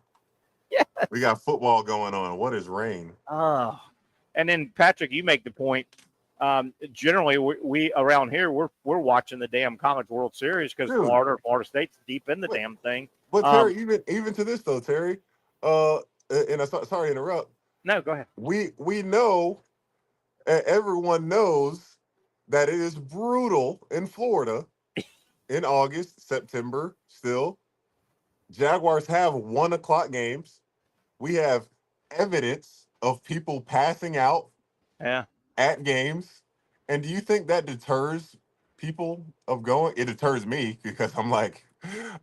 Yes. We got football going on. What is rain? Oh. And then, Patrick, you make the point. Generally, we around here, we're watching the damn College World Series because Florida State's deep in the damn thing. But Terry, even to this though, Terry, and sorry to interrupt. No, go ahead. We know, everyone knows that it is brutal in Florida in August, September still. Jaguars have 1:00 games. We have evidence of people passing out at games. And do you think that deters people of going? It deters me because I'm like,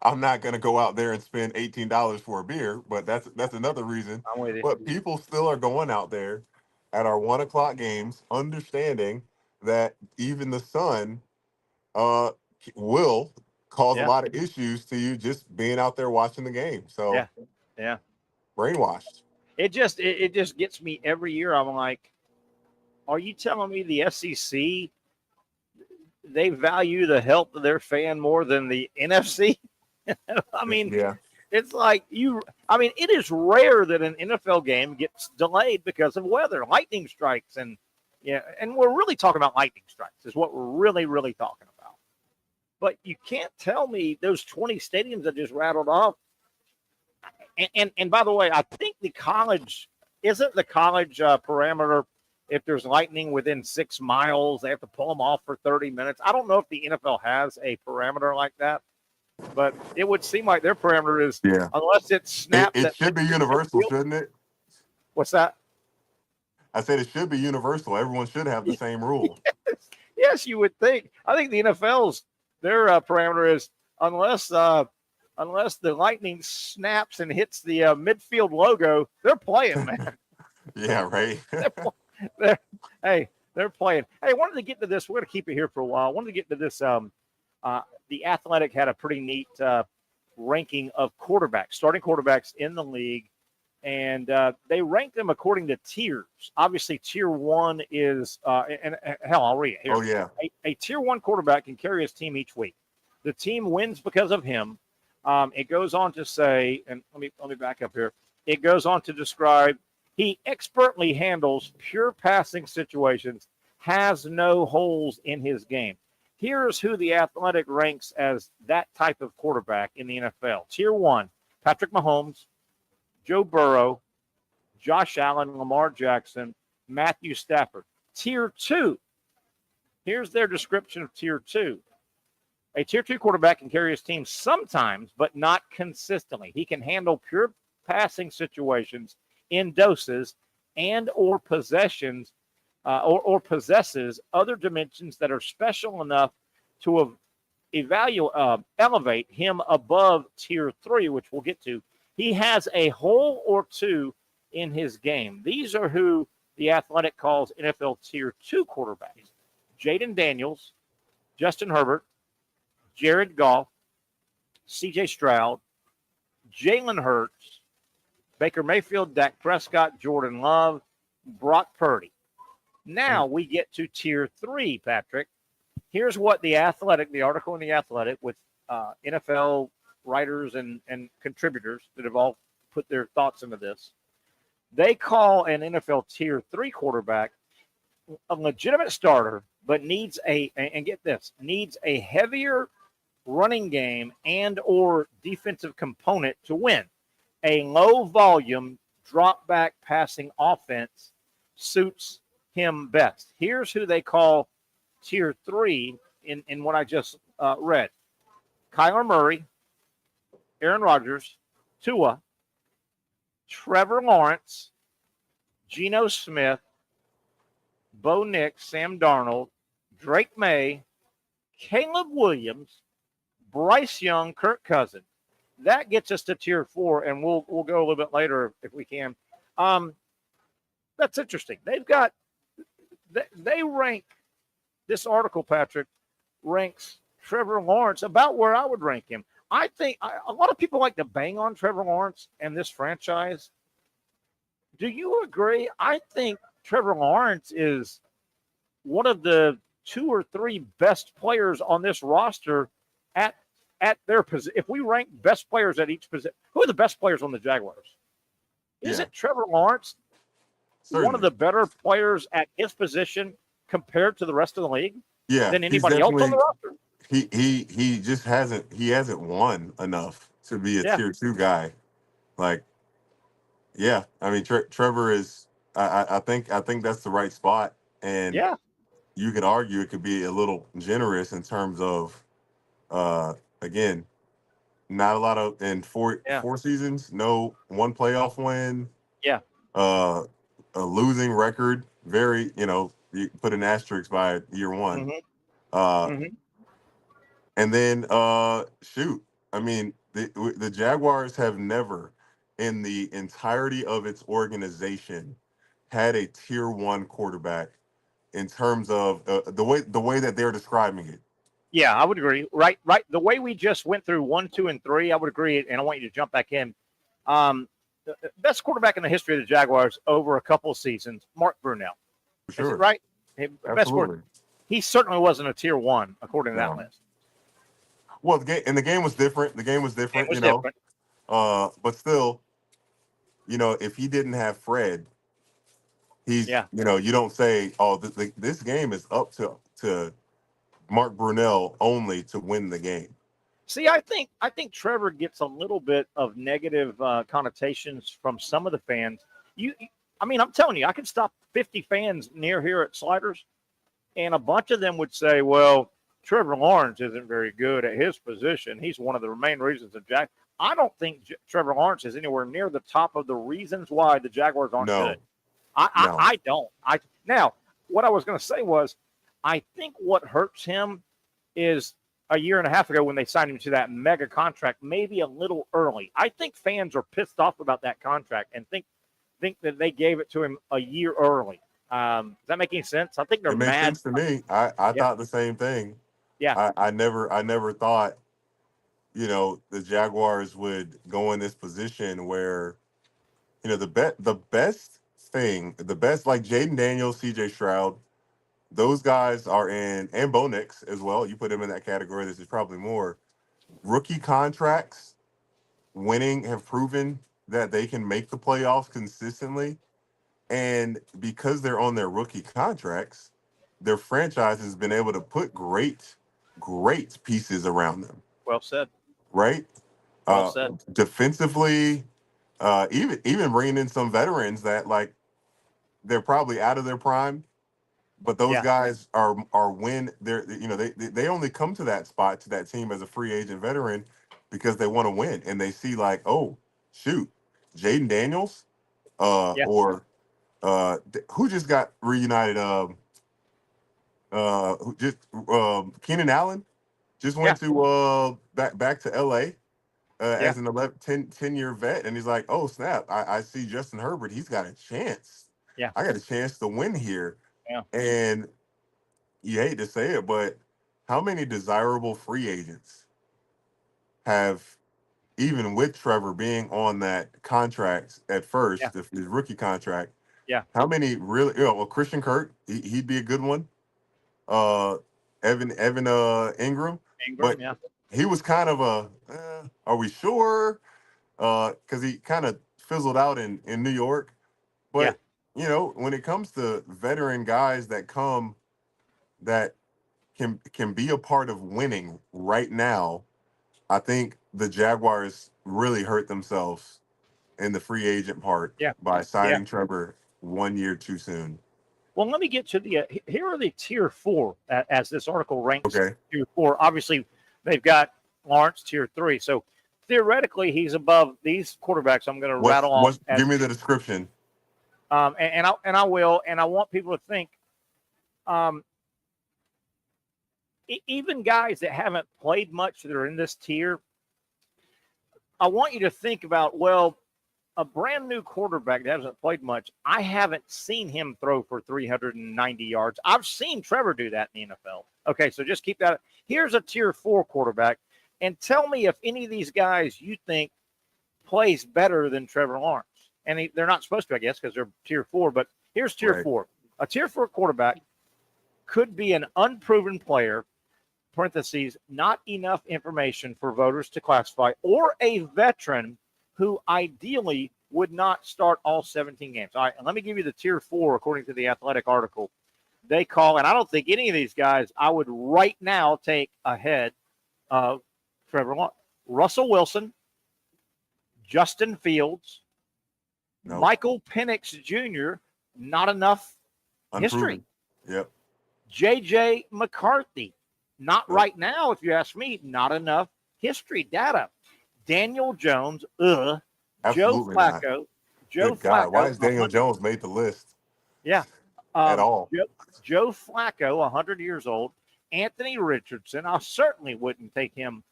I'm not going to go out there and spend $18 for a beer, but that's another reason. I'm with you. But people still are going out there at our 1:00 games, understanding that even the sun will cause a lot of issues to you just being out there watching the game. So brainwashed. It just gets me every year. I'm like, are you telling me the SEC, they value the health of their fan more than the NFC? I mean, it's like it is rare that an NFL game gets delayed because of weather, lightning strikes, and we're really talking about lightning strikes is what we're really, really talking about. But you can't tell me those 20 stadiums that just rattled off. And by the way, I think the college parameter. If there's lightning within 6 miles, they have to pull them off for 30 minutes. I don't know if the NFL has a parameter like that, but it would seem like their parameter is unless it snaps. It should be universal, shouldn't it? What's that? I said it should be universal. Everyone should have the same rule. Yes, you would think. I think the NFL's their parameter is unless the lightning snaps and hits the midfield logo, they're playing, man. Yeah, right. They're playing. Hey, I wanted to get to this. We're going to keep it here for a while. I wanted to get to this. The Athletic had a pretty neat ranking of quarterbacks, starting quarterbacks in the league, and they ranked them according to tiers. Obviously, tier 1 is, I'll read it here. Oh, yeah. A tier 1 quarterback can carry his team each week. The team wins because of him. It goes on to say, and let me back up here. It goes on to describe, he expertly handles pure passing situations, has no holes in his game. Here's who the Athletic ranks as that type of quarterback in the NFL. Tier 1, Patrick Mahomes, Joe Burrow, Josh Allen, Lamar Jackson, Matthew Stafford. Tier 2. Here's their description of Tier 2. A Tier 2 quarterback can carry his team sometimes, but not consistently. He can handle pure passing situations in doses and or possessions or possesses other dimensions that are special enough to elevate him above Tier 3, which we'll get to. He has a hole or two in his game. These are who the Athletic calls NFL Tier 2 quarterbacks. Jaden Daniels, Justin Herbert, Jared Goff, C.J. Stroud, Jalen Hurts, Baker Mayfield, Dak Prescott, Jordan Love, Brock Purdy. Now we get to Tier 3, Patrick. Here's what the article in the Athletic with NFL writers and contributors that have all put their thoughts into this. They call an NFL Tier 3 quarterback a legitimate starter, but needs a heavier running game and or defensive component to win. A low volume drop back passing offense suits him best. Here's who they call Tier 3 in what I just read. Kyler Murray, Aaron Rodgers, Tua, Trevor Lawrence, Geno Smith, Bo Nix, Sam Darnold, Drake May, Caleb Williams, Bryce Young, Kirk Cousins. That gets us to Tier 4, and we'll go a little bit later if we can. That's interesting. They rank, this article, Patrick, ranks Trevor Lawrence about where I would rank him. I think a lot of people like to bang on Trevor Lawrence and this franchise. Do you agree? I think Trevor Lawrence is one of the 2 or 3 best players on this roster at their position. If we rank best players at each position, who are the best players on the Jaguars? Is it Trevor Lawrence? Certainly. One of the better players at his position compared to the rest of the league than anybody else on the roster? He just hasn't won enough to be a Tier 2 guy. Like, I mean, Trevor is. I think that's the right spot, and you could argue it could be a little generous in terms of, again, not a lot of in four seasons, no one playoff win, a losing record, very you put an asterisk by year 1, and then I mean the Jaguars have never in the entirety of its organization had a Tier 1 quarterback in terms of the way that they're describing it. Yeah, I would agree. Right. The way we just went through 1, 2, and 3, I would agree, and I want you to jump back in. The best quarterback in the history of the Jaguars over a couple of seasons, Mark Brunell. Sure. Is it right? Best Absolutely. He certainly wasn't a Tier 1 according to that list. Well, the game was different. Different. But still, if he didn't have Fred, he's you don't say, oh, this game is up to Mark Brunell only to win the game. See, I think Trevor gets a little bit of negative connotations from some of the fans. I mean, I'm telling you, I could stop 50 fans near here at Sliders, and a bunch of them would say, well, Trevor Lawrence isn't very good at his position. He's one of the main reasons of Jack. I don't think Trevor Lawrence is anywhere near the top of the reasons why the Jaguars aren't good. I don't. Now, what I was going to say was, I think what hurts him is a year and a half ago when they signed him to that mega contract, maybe a little early. I think fans are pissed off about that contract and think that they gave it to him a year early. Does that make any sense? I think they're mad. It makes sense to me. I thought the same thing. Yeah. I never thought, the Jaguars would go in this position where, the best like Jaden Daniels, C.J. Stroud, those guys are in, and Bo Nix as well. You put him in that category. This is probably more rookie contracts. Winning have proven that they can make the playoffs consistently, and because they're on their rookie contracts, their franchise has been able to put great pieces around them. Well said. Right? Well said. Defensively, even bringing in some veterans that like they're probably out of their prime, but those guys are when they're they only come to that spot, to that team as a free agent veteran because they want to win, and they see like, oh shoot, Jaden Daniels, or who just got reunited, who just Keenan Allen just went to back to LA as an 10-year vet, and he's like, oh snap, I see Justin Herbert, he's got a chance. I got a chance to win here. And you hate to say it, but how many desirable free agents have, even with Trevor being on that contract at first, his rookie contract, how many really, well, Christian Kirk, he'd be a good one. Evan Ingram, but he was kind of are we sure? Because he kind of fizzled out in New York. But when it comes to veteran guys that come that can be a part of winning right now, I think the Jaguars really hurt themselves in the free agent part by signing Trevor 1 year too soon. Well, let me get to the here are the tier 4 as this article ranks. Tier 4. Obviously, they've got Lawrence tier 3. So theoretically, he's above these quarterbacks. I'm going to rattle off. Give me the description. And I will, and I want people to think. Even guys that haven't played much that are in this tier, I want you to think about, well, a brand new quarterback that hasn't played much, I haven't seen him throw for 390 yards. I've seen Trevor do that in the NFL. Okay, so just keep that. Here's a tier 4 quarterback, and tell me if any of these guys you think plays better than Trevor Lawrence. And they're not supposed to, I guess, because they're tier 4, but here's tier 4. A tier 4 quarterback could be an unproven player, parentheses, not enough information for voters to classify, or a veteran who ideally would not start all 17 games. All right, and let me give you the tier 4 according to the Athletic article. They call, and I don't think any of these guys I would right now take ahead of Trevor Lawrence. Russell Wilson, Justin Fields, Michael Penix Jr., not enough history. J.J. McCarthy, not right now, if you ask me, not enough history data. Daniel Jones, Joe Flacco. Joe Flacco. Why has Daniel Jones made the list? At all. Joe Flacco, 100 years old. Anthony Richardson, I certainly wouldn't take him.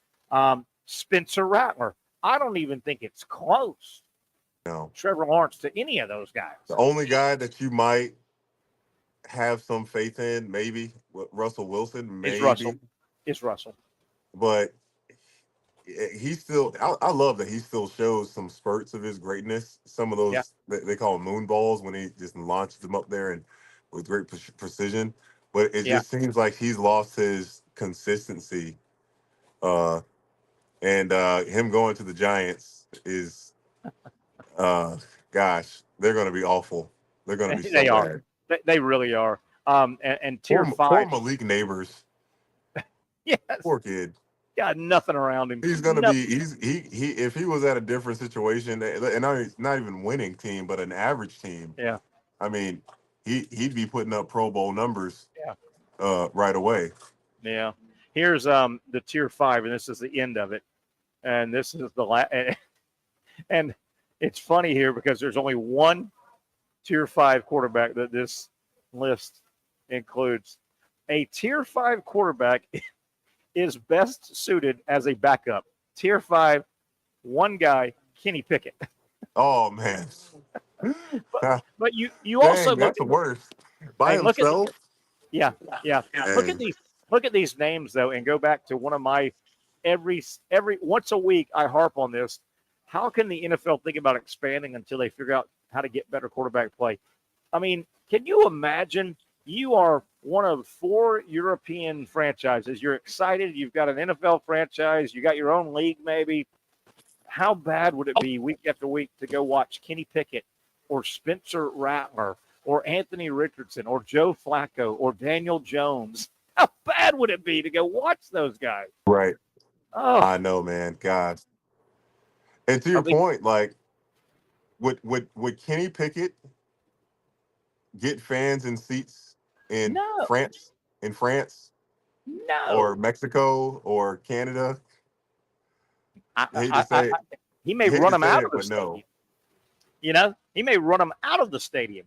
Spencer Rattler, I don't even think it's close. No. Trevor Lawrence to any of those guys. The only guy that you might have some faith in, maybe, Russell Wilson, maybe. It's Russell. But he's still, I love that he still shows some spurts of his greatness. Some of those, they call them moon balls, when he just launches them up there and with great precision. But it just seems like he's lost his consistency. And him going to the Giants is, gosh, they're going to be awful. They're going to be so bad. They really are. And tier 5. Poor Malik Neighbors. Poor kid. Got nothing around him. He's gonna be. He. If he was at a different situation, and not even winning team, but an average team. I mean, he'd be putting up Pro Bowl numbers. Right away. Here's the tier 5, and this is the end of it. And this is the last. And it's funny here because there's only one tier 5 quarterback that this list includes. A tier 5 quarterback is best suited as a backup. Tier 5, one guy, Kenny Pickett. Oh man! but you also that's the worst by himself. Look at these names though, and go back to one of my every once a week I harp on this. How can the NFL think about expanding until they figure out how to get better quarterback play? I mean, can you imagine? You are one of 4 European franchises. You're excited. You've got an NFL franchise. You got your own league, maybe. How bad would it be week after week to go watch Kenny Pickett or Spencer Rattler or Anthony Richardson or Joe Flacco or Daniel Jones? How bad would it be to go watch those guys? Right. Oh, I know, man. God. And to your point, like, would Kenny Pickett get fans and seats in No. France? In France? No. Or Mexico or Canada? He may run them out of the stadium. No. You know, he may run them out of the stadium.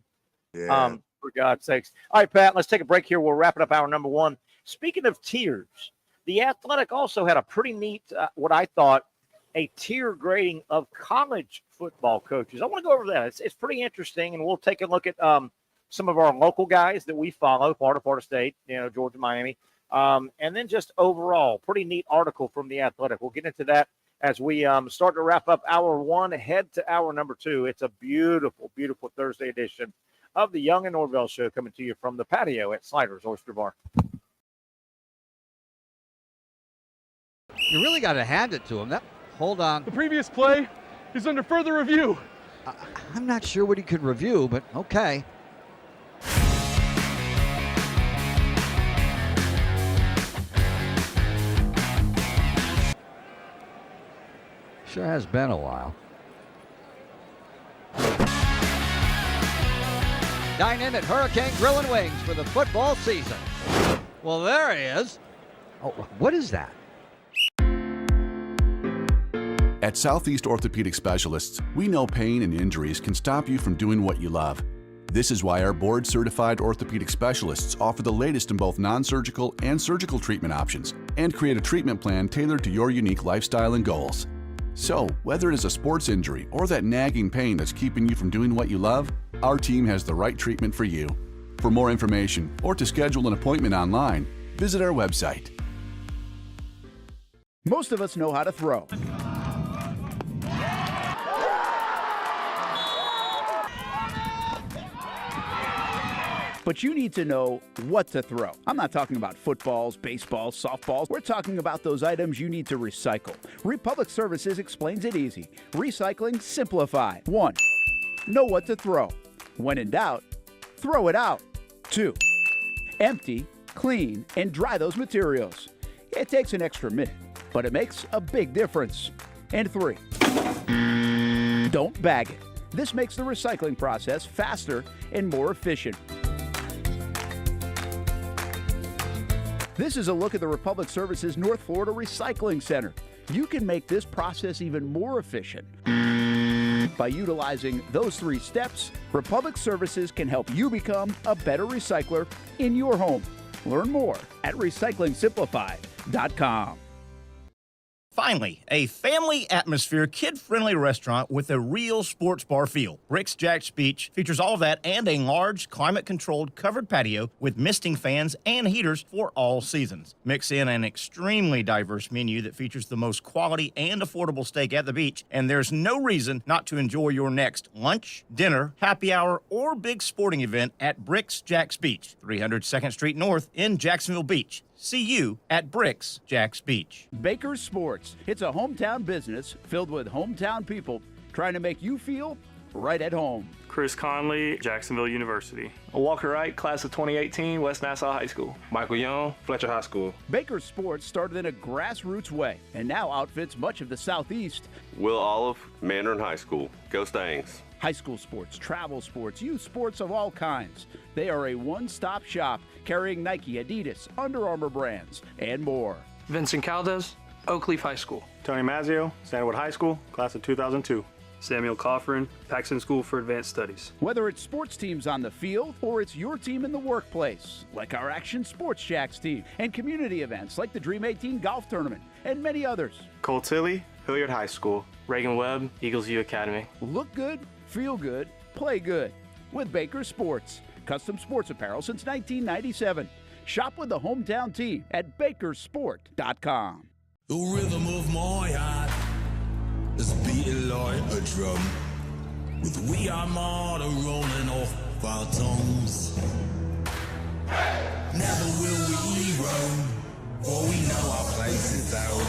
Yeah. For God's sakes. All right, Pat, let's take a break here. We'll wrap it up hour number one. Speaking of tiers, The Athletic also had a pretty neat, what I thought, a tier grading of college football coaches. I want to go over that. It's pretty interesting, and we'll take a look at some of our local guys that we follow, Florida State, Georgia, Miami, and then just overall, pretty neat article from The Athletic. We'll get into that as we start to wrap up hour one, head to hour number two. It's a beautiful, beautiful Thursday edition of the Young and Norvelle Show coming to you from the patio at Sliders Oyster Bar. You really got to hand it to him. Hold on. The previous play is under further review. I'm not sure what he could review, but okay. Sure has been a while. Dine in at Hurricane Grill and Wings for the football season. Well, there he is. Oh, what is that? At Southeast Orthopedic Specialists, we know pain and injuries can stop you from doing what you love. This is why our board-certified orthopedic specialists offer the latest in both non-surgical and surgical treatment options and create a treatment plan tailored to your unique lifestyle and goals. So, whether it is a sports injury or that nagging pain that's keeping you from doing what you love, our team has the right treatment for you. For more information or to schedule an appointment online, visit our website. Most of us know how to throw. But you need to know what to throw. I'm not talking about footballs, baseballs, softballs. We're talking about those items you need to recycle. Republic Services explains it easy. Recycling simplified. 1. Know what to throw. When in doubt, throw it out. 2. Empty, clean, and dry those materials. It takes an extra minute, but it makes a big difference. And 3. Don't bag it. This makes the recycling process faster and more efficient. This is a look at the Republic Services North Florida Recycling Center. You can make this process even more efficient. By utilizing those 3 steps, Republic Services can help you become a better recycler in your home. Learn more at recyclingsimplified.com. Finally, a family atmosphere, kid-friendly restaurant with a real sports bar feel. Rick's Jack's Beach features all of that and a large, climate-controlled covered patio with misting fans and heaters for all seasons. Mix in an extremely diverse menu that features the most quality and affordable steak at the beach, and there's no reason not to enjoy your next lunch, dinner, happy hour, or big sporting event at Rick's Jack's Beach, 300 2nd Street North in Jacksonville Beach. See you at Bricks Jack's Beach. Baker's Sports. It's a hometown business filled with hometown people trying to make you feel right at home. Chris Conley, Jacksonville University. Walker Wright, class of 2018, West Nassau High School. Michael Young, Fletcher High School. Baker's Sports started in a grassroots way and now outfits much of the Southeast. Will Olive, Mandarin High School. Go Stangs. High school sports, travel sports, youth sports of all kinds. They are a one-stop shop carrying Nike, Adidas, Under Armour brands, and more. Vincent Caldes, Oak Leaf High School. Tony Mazzio, Sandwood High School, class of 2002. Samuel Coffrin, Paxton School for Advanced Studies. Whether it's sports teams on the field or it's your team in the workplace, like our Action Sports Shacks team, and community events like the Dream 18 Golf Tournament, and many others. Cole Tilley, Hilliard High School. Reagan Webb, Eagles View Academy. Look good, feel good, play good with Baker Sports. Custom sports apparel since 1997. Shop with the hometown team at bakersport.com. The rhythm of my heart is beating like a drum, with We Are Martyr rolling off our tongues. Never will we roam, for we know our place is out.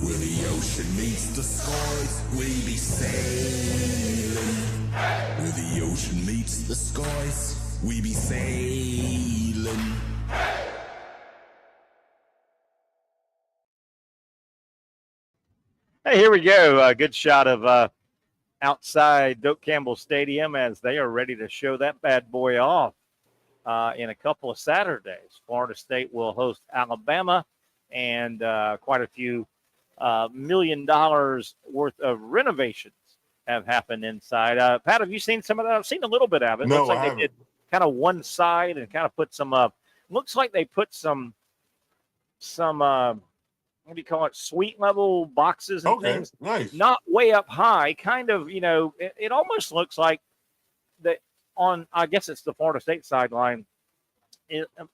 Where the ocean meets the skies, we be sailing. Where the ocean meets the skies, we be sailing. Hey, here we go. Good shot of outside Doak Campbell Stadium as they are ready to show that bad boy off in a couple of Saturdays. Florida State will host Alabama, and quite a few $1 million worth of renovations have happened inside. Pat, have you seen some of that? I've seen a little bit of it. No, Looks like I they haven't. did kind of one side and kind of put some looks like they put some what do you call it, suite level boxes and things. Nice. Not way up high, kind of, it almost looks like that on, I guess it's the Florida State sideline,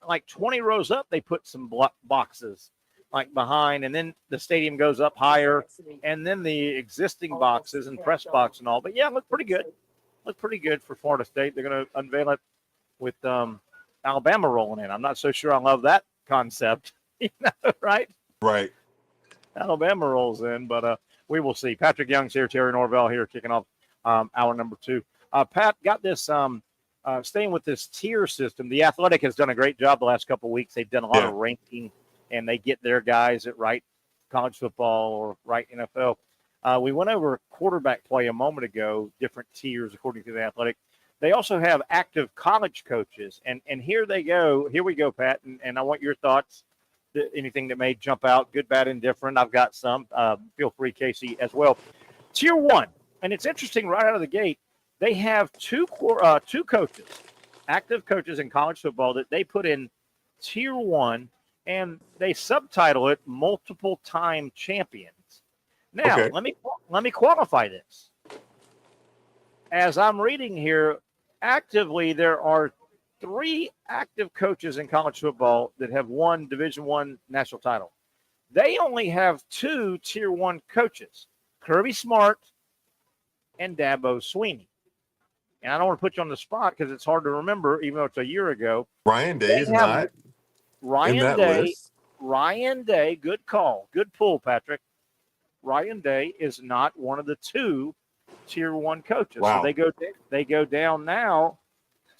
like 20 rows up, they put some boxes like behind, and then the stadium goes up higher, and then the existing boxes and press box and all. But yeah, look pretty good. Look pretty good for Florida State. They're going to unveil it with Alabama rolling in. I'm not so sure I love that concept, right? Right. Alabama rolls in, but we will see. Patrick Young's here, Terry Norvelle here, kicking off hour number 2. Pat, got this, staying with this tier system. The Athletic has done a great job the last couple of weeks. They've done a lot of ranking, and they get their guys at right college football or right NFL. We went over quarterback play a moment ago, different tiers according to the Athletic. They also have active college coaches, and here they go. Here we go, Pat, and I want your thoughts. Anything that may jump out, good, bad, indifferent. I've got some. Feel free, Casey, as well. Tier 1, and it's interesting right out of the gate. They have two coaches, active coaches in college football that they put in Tier 1, and they subtitle it multiple-time champions. Now, let me qualify this. As I'm reading here, actively there are 3 active coaches in college football that have won Division I national title. They only have 2 Tier 1 coaches, Kirby Smart and Dabo Swinney. And I don't want to put you on the spot because it's hard to remember, even though it's a year ago. Ryan Day is not Ryan in that Day. list. Ryan Day, good call. Good pull, Patrick. Ryan Day is not one of the 2 Tier 1 coaches. Wow. So they go down now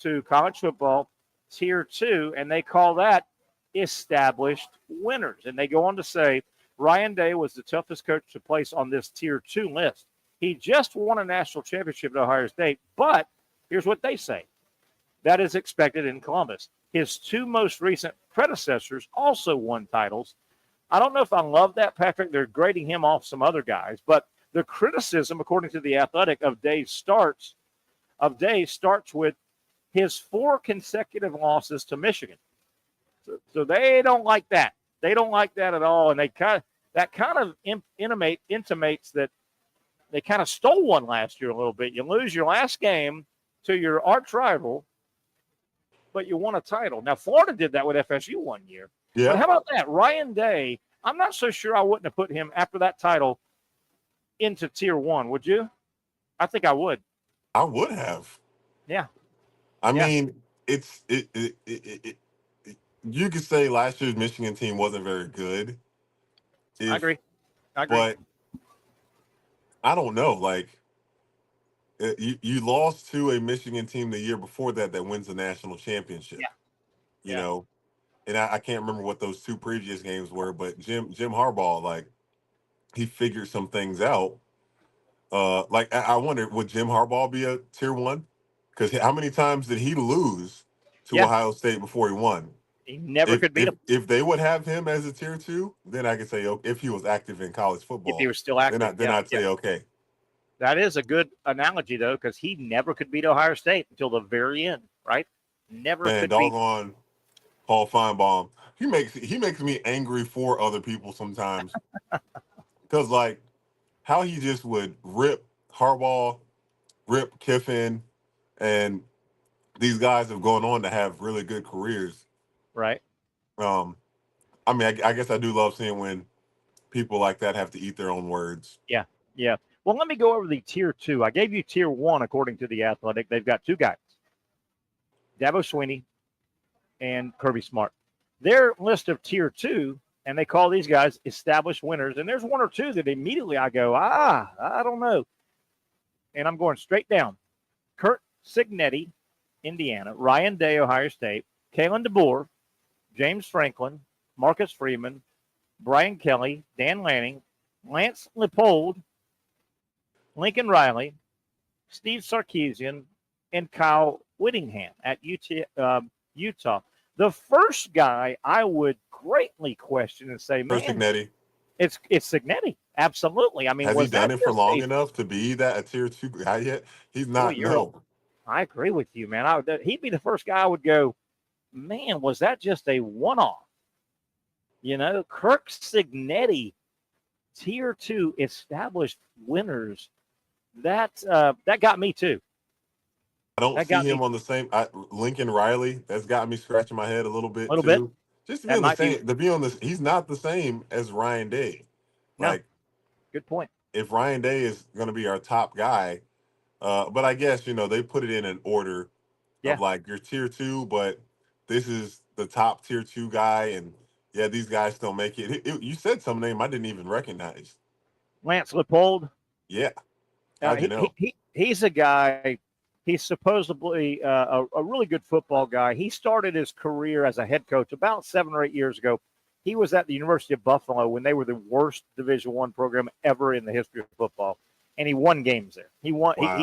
to college football Tier 2, and they call that established winners. And they go on to say Ryan Day was the toughest coach to place on this Tier 2 list. He just won a national championship at Ohio State, but here's what they say. That is expected in Columbus. His 2 most recent predecessors also won titles. I don't know if I love that, Patrick. They're grading him off some other guys, but the criticism, according to the Athletic, of Day starts with his 4 consecutive losses to Michigan. So they don't like that. They don't like that at all, and that kind of intimates that they kind of stole one last year a little bit. You lose your last game to your arch rival, but you won a title. Now, Florida did that with FSU one year. Yeah. But how about that? Ryan Day, I'm not so sure I wouldn't have put him after that title into Tier 1, would you? I think I would. I would have. Yeah. I mean, you could say last year's Michigan team wasn't very good. I agree. But I don't know. Like, you lost to a Michigan team the year before that wins the national championship. Yeah. You know, and I can't remember what those 2 previous games were, but Jim Harbaugh, like, he figured some things out. Like, I wonder, would Jim Harbaugh be a Tier 1? Because how many times did he lose to Ohio State before he won? He never could beat him. If they would have him as a Tier 2, then I could say, if he was active in college football. If he was still active. Then I'd say, okay. That is a good analogy, though, because he never could beat Ohio State until the very end, right? Never could beat. Doggone Paul Feinbaum. He makes me angry for other people sometimes. Because, like, how he just would rip Harbaugh, rip Kiffin, and these guys have gone on to have really good careers. Right. I mean, I guess I do love seeing when people like that have to eat their own words. Yeah. Yeah. Well, let me go over the Tier 2. I gave you Tier 1 according to the Athletic. They've got 2 guys, Dabo Swinney and Kirby Smart. Their list of Tier 2, and they call these guys established winners. And there's 1 or 2 that immediately I go, I don't know. And I'm going straight down. Kurt Cignetti, Indiana. Ryan Day, Ohio State. Kalen DeBoer, James Franklin, Marcus Freeman, Brian Kelly, Dan Lanning, Lance Leipold, Lincoln Riley, Steve Sarkisian, and Kyle Whittingham at Utah. The first guy I would greatly question and say, man, Cignetti. It's Cignetti. Absolutely. I mean, has he done it for long enough enough to be that a tier 2 guy yet? He's not. No. I agree with you, man. He'd be the first guy I would go, man, was that just a one-off? You know, Kirk Cignetti, tier 2 established winners. That got me too. I don't see him on the same. Lincoln Riley, that's got me scratching my head a little bit too. Bit. Just to be on the same, to be on this, he's not the same as Ryan Day. Like, good point. If Ryan Day is going to be our top guy, but I guess they put it in an order of like your tier 2, but this is the top tier 2 guy, and these guys don't make it. You said some name I didn't even recognize. Lance Leopold. Yeah. How'd you know? He's a guy. He's supposedly a really good football guy. He started his career as a head coach about 7 or 8 years ago. He was at the University of Buffalo when they were the worst Division I program ever in the history of football, and he won games there. He won. Wow.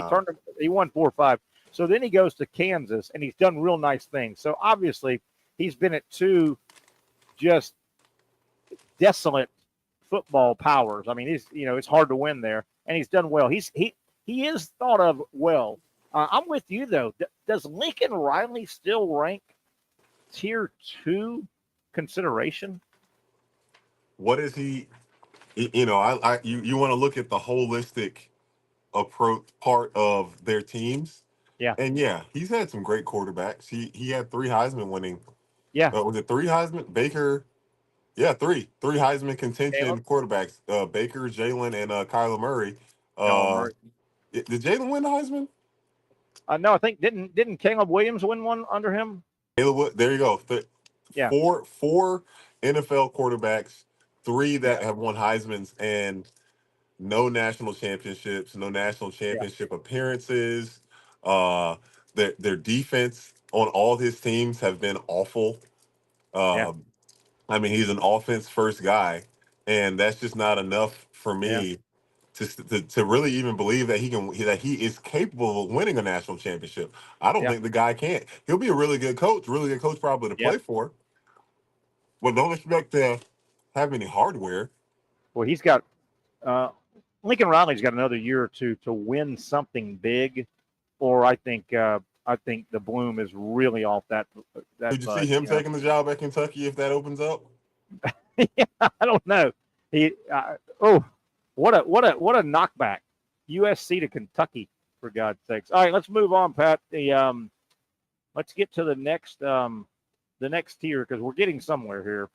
He won 4 or 5. So then he goes to Kansas, and he's done real nice things. So obviously he's been at 2 just desolate football powers. I mean, it's hard to win there, and he's done well. He is thought of well. I'm with you, though. Does Lincoln Riley still rank tier 2 consideration? What is he? You want to look at the holistic approach part of their teams. Yeah. And he's had some great quarterbacks. He had 3 Heisman winning. Yeah. Was it 3 Heisman? Baker. Yeah, 3 Heisman contention quarterbacks. Baker, Jalen, and Kyler Murray. Did Jalen win the Heisman? No, I think didn't Caleb Williams win one under him? There you go. Four NFL quarterbacks, 3 that have won Heismans, and no national championships, no national championship appearances. Their defense on all his teams have been awful. I mean, he's an offense first guy, and that's just not enough for me to really even believe that he is capable of winning a national championship. I don't think the guy can't. He'll be a really good coach probably to play for. But don't expect to have any hardware. Well, he's got Lincoln Riley's got another year or 2 to win something big, or I think the bloom is really off that. Did you see him taking the job at Kentucky if that opens up? I don't know. What a knockback. USC to Kentucky, for God's sakes. All right, let's move on, Pat. Let's get to the next tier, because we're getting somewhere here.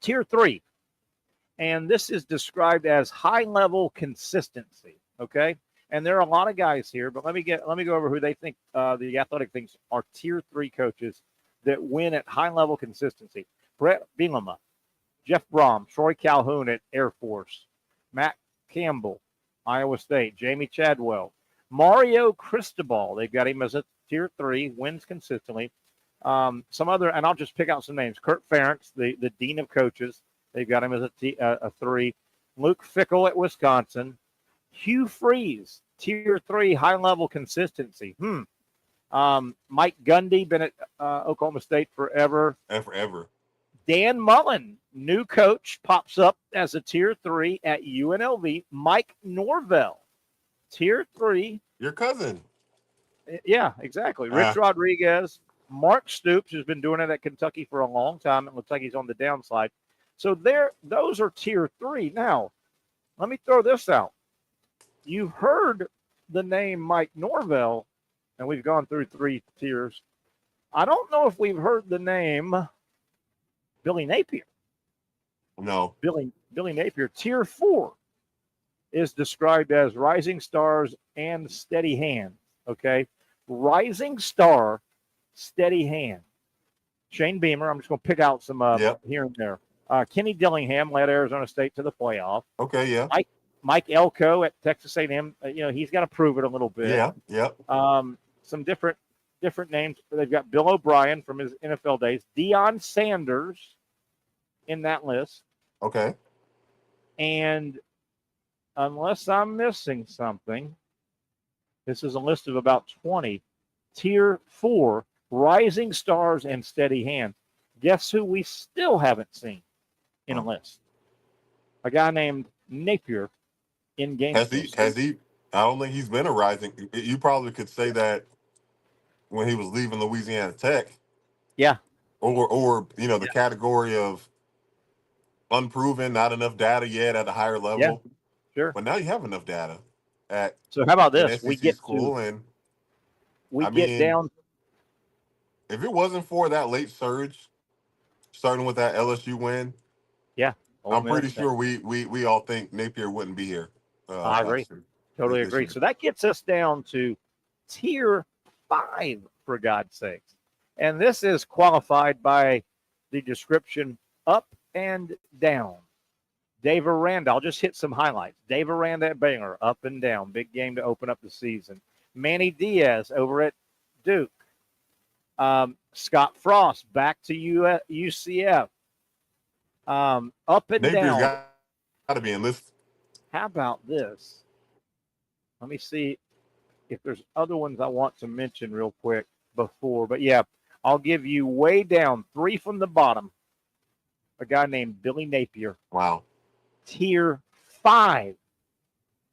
Tier 3. And this is described as high-level consistency, okay? And there are a lot of guys here, but let me go over who they think the Athletic thinks are tier 3 coaches that win at high-level consistency. Brett Bielema, Jeff Brom, Troy Calhoun at Air Force, Matt Campbell, Iowa State, Jamie Chadwell, Mario Cristobal. They've got him as a tier 3, wins consistently. Some other, and I'll just pick out some names. Kurt Ferentz, the dean of coaches. They've got him as a 3. Luke Fickell at Wisconsin. Hugh Freeze, tier 3, high-level consistency. Mike Gundy, been at Oklahoma State forever. Forever. Dan Mullen, new coach, pops up as a tier 3 at UNLV. Mike Norvelle, tier 3. Your cousin. Yeah, exactly. Rich Rodriguez. Mark Stoops, who's been doing it at Kentucky for a long time. It looks like he's on the downside. So those are tier 3. Now, let me throw this out. You've heard the name Mike Norvelle, and we've gone through 3 tiers. I don't know if we've heard the name Billy Napier. No. Billy Napier, tier 4, is described as rising stars and steady hands. Okay? Rising star, steady hand. Shane Beamer, I'm just going to pick out some here and there. Kenny Dillingham led Arizona State to the playoff. Okay, yeah. Mike Elko at Texas A&M. He's got to prove it a little bit. Yeah. Some different names. They've got Bill O'Brien from his NFL days. Deion Sanders in that list. Okay. And unless I'm missing something, This is a list of about 20 Tier 4 rising stars and steady hands. Guess who we still haven't seen in a list? A guy named Napier in game. Has he? I don't think he's been a rising. You probably could say that when he was leaving Louisiana Tech. Yeah. Or the category of unproven, not enough data yet at a higher level. Yeah, sure. But now you have enough data at so how about an this? SEC We get school, to, and we get down. If it wasn't for that late surge, starting with that LSU win, yeah, I'm pretty sure we all think Napier wouldn't be here. I agree. Totally agree. Year. So that gets us down to Tier 5, for God's sakes. And this is qualified by the description up and down. Dave Aranda, I'll just hit some highlights. Dave Aranda at Baylor, up and down. Big game to open up the season. Manny Diaz over at Duke. Scott Frost back to UCF. Up and Napier's down. Got to be enlisted. How about this? Let me see if there's other ones I want to mention real quick before. But yeah, I'll give you way down, 3 from the bottom. A guy named Billy Napier. Wow. Tier 5,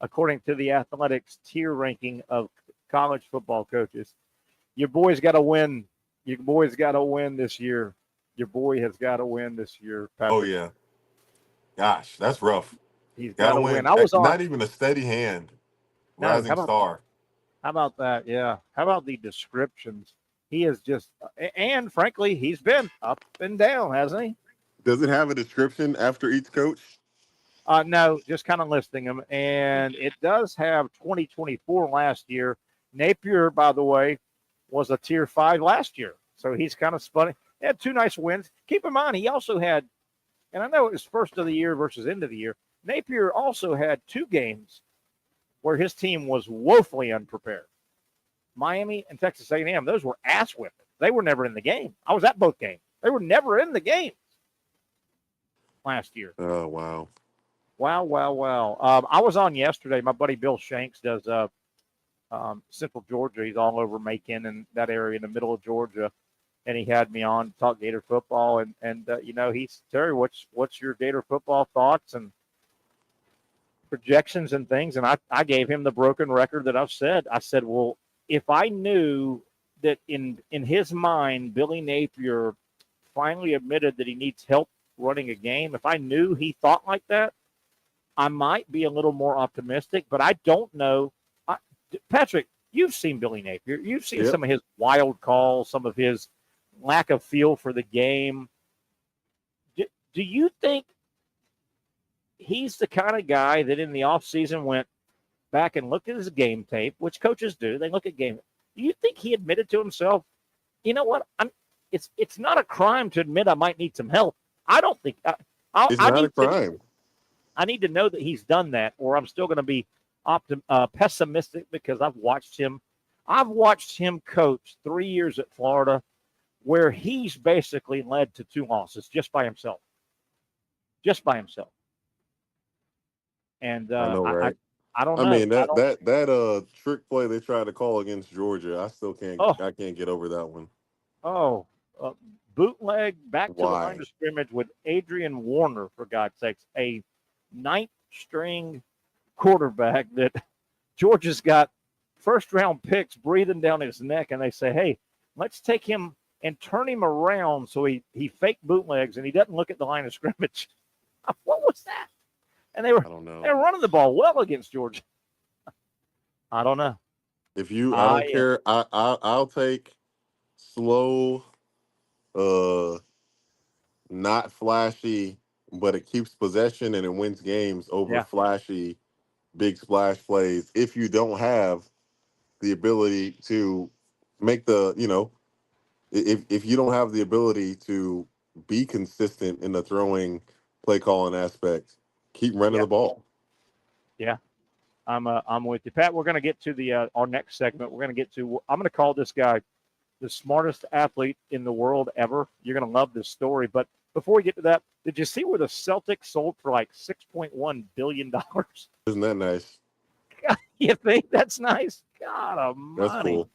according to the Athletics tier ranking of college football coaches. Your boy's got to win. Your boy's got to win this year. Your boy has got to win this year, Patrick. Oh, yeah. Gosh, that's rough. He's got to win. I was not even a steady hand. Rising star. How about that? Yeah. How about the descriptions? He is just, and frankly, he's been up and down, hasn't he? Does it have a description after each coach? No, just kind of listing them. And it does have 2024 last year. Napier, by the way, was a Tier 5 last year. So he's kind of spun. He had 2 nice wins. Keep in mind, he also had, and I know it was first of the year versus end of the year, Napier also had 2 games where his team was woefully unprepared. Miami and Texas A&M, those were ass whipping. They were never in the game. I was at both games. They were never in the game last year. Oh, wow. Wow. I was on yesterday. My buddy Bill Shanks does Central Georgia. He's all over Macon and that area in the middle of Georgia. And he had me on to talk Gator football. And he's, Terry, what's your Gator football thoughts and projections and things? And I gave him the broken record that I've said. I said, well, if I knew that in his mind, Billy Napier finally admitted that he needs help running a game, if I knew he thought like that, I might be a little more optimistic, but I don't know. Patrick, you've seen Billy Napier. You've seen some of his wild calls, some of his lack of feel for the game. Do you think he's the kind of guy that in the offseason went back and looked at his game tape, which coaches do? They look at game. Do you think he admitted to himself, you know what? It's not a crime to admit I might need some help. I don't think it's not a crime. I need to know that he's done that, or I'm still going to be pessimistic because I've watched him. I've watched him coach 3 years at Florida where he's basically led to 2 losses just by himself. And I know, right? I don't know. I mean, that trick play they tried to call against Georgia, I still can't. I can't get over that one. Oh, bootleg back to the line of scrimmage with Adrian Warner, for God's sakes, a 9th string quarterback that Georgia's got first-round picks breathing down his neck, and they say, hey, let's take him and turn him around so he fake bootlegs and he doesn't look at the line of scrimmage. What was that? And they were running the ball well against Georgia. I don't know. If you, I don't care. I'll take slow, not flashy, but it keeps possession and it wins games over flashy, big splash plays. If you don't have the ability to make if you don't have the ability to be consistent in the throwing, play calling aspect, keep running the ball. Yeah, I'm with you, Pat. We're going to get to our next segment. I'm going to call this guy the smartest athlete in the world ever. You're going to love this story. But before we get to that, did you see where the Celtics sold for like $6.1 billion? Isn't that nice? You think that's nice? God almighty.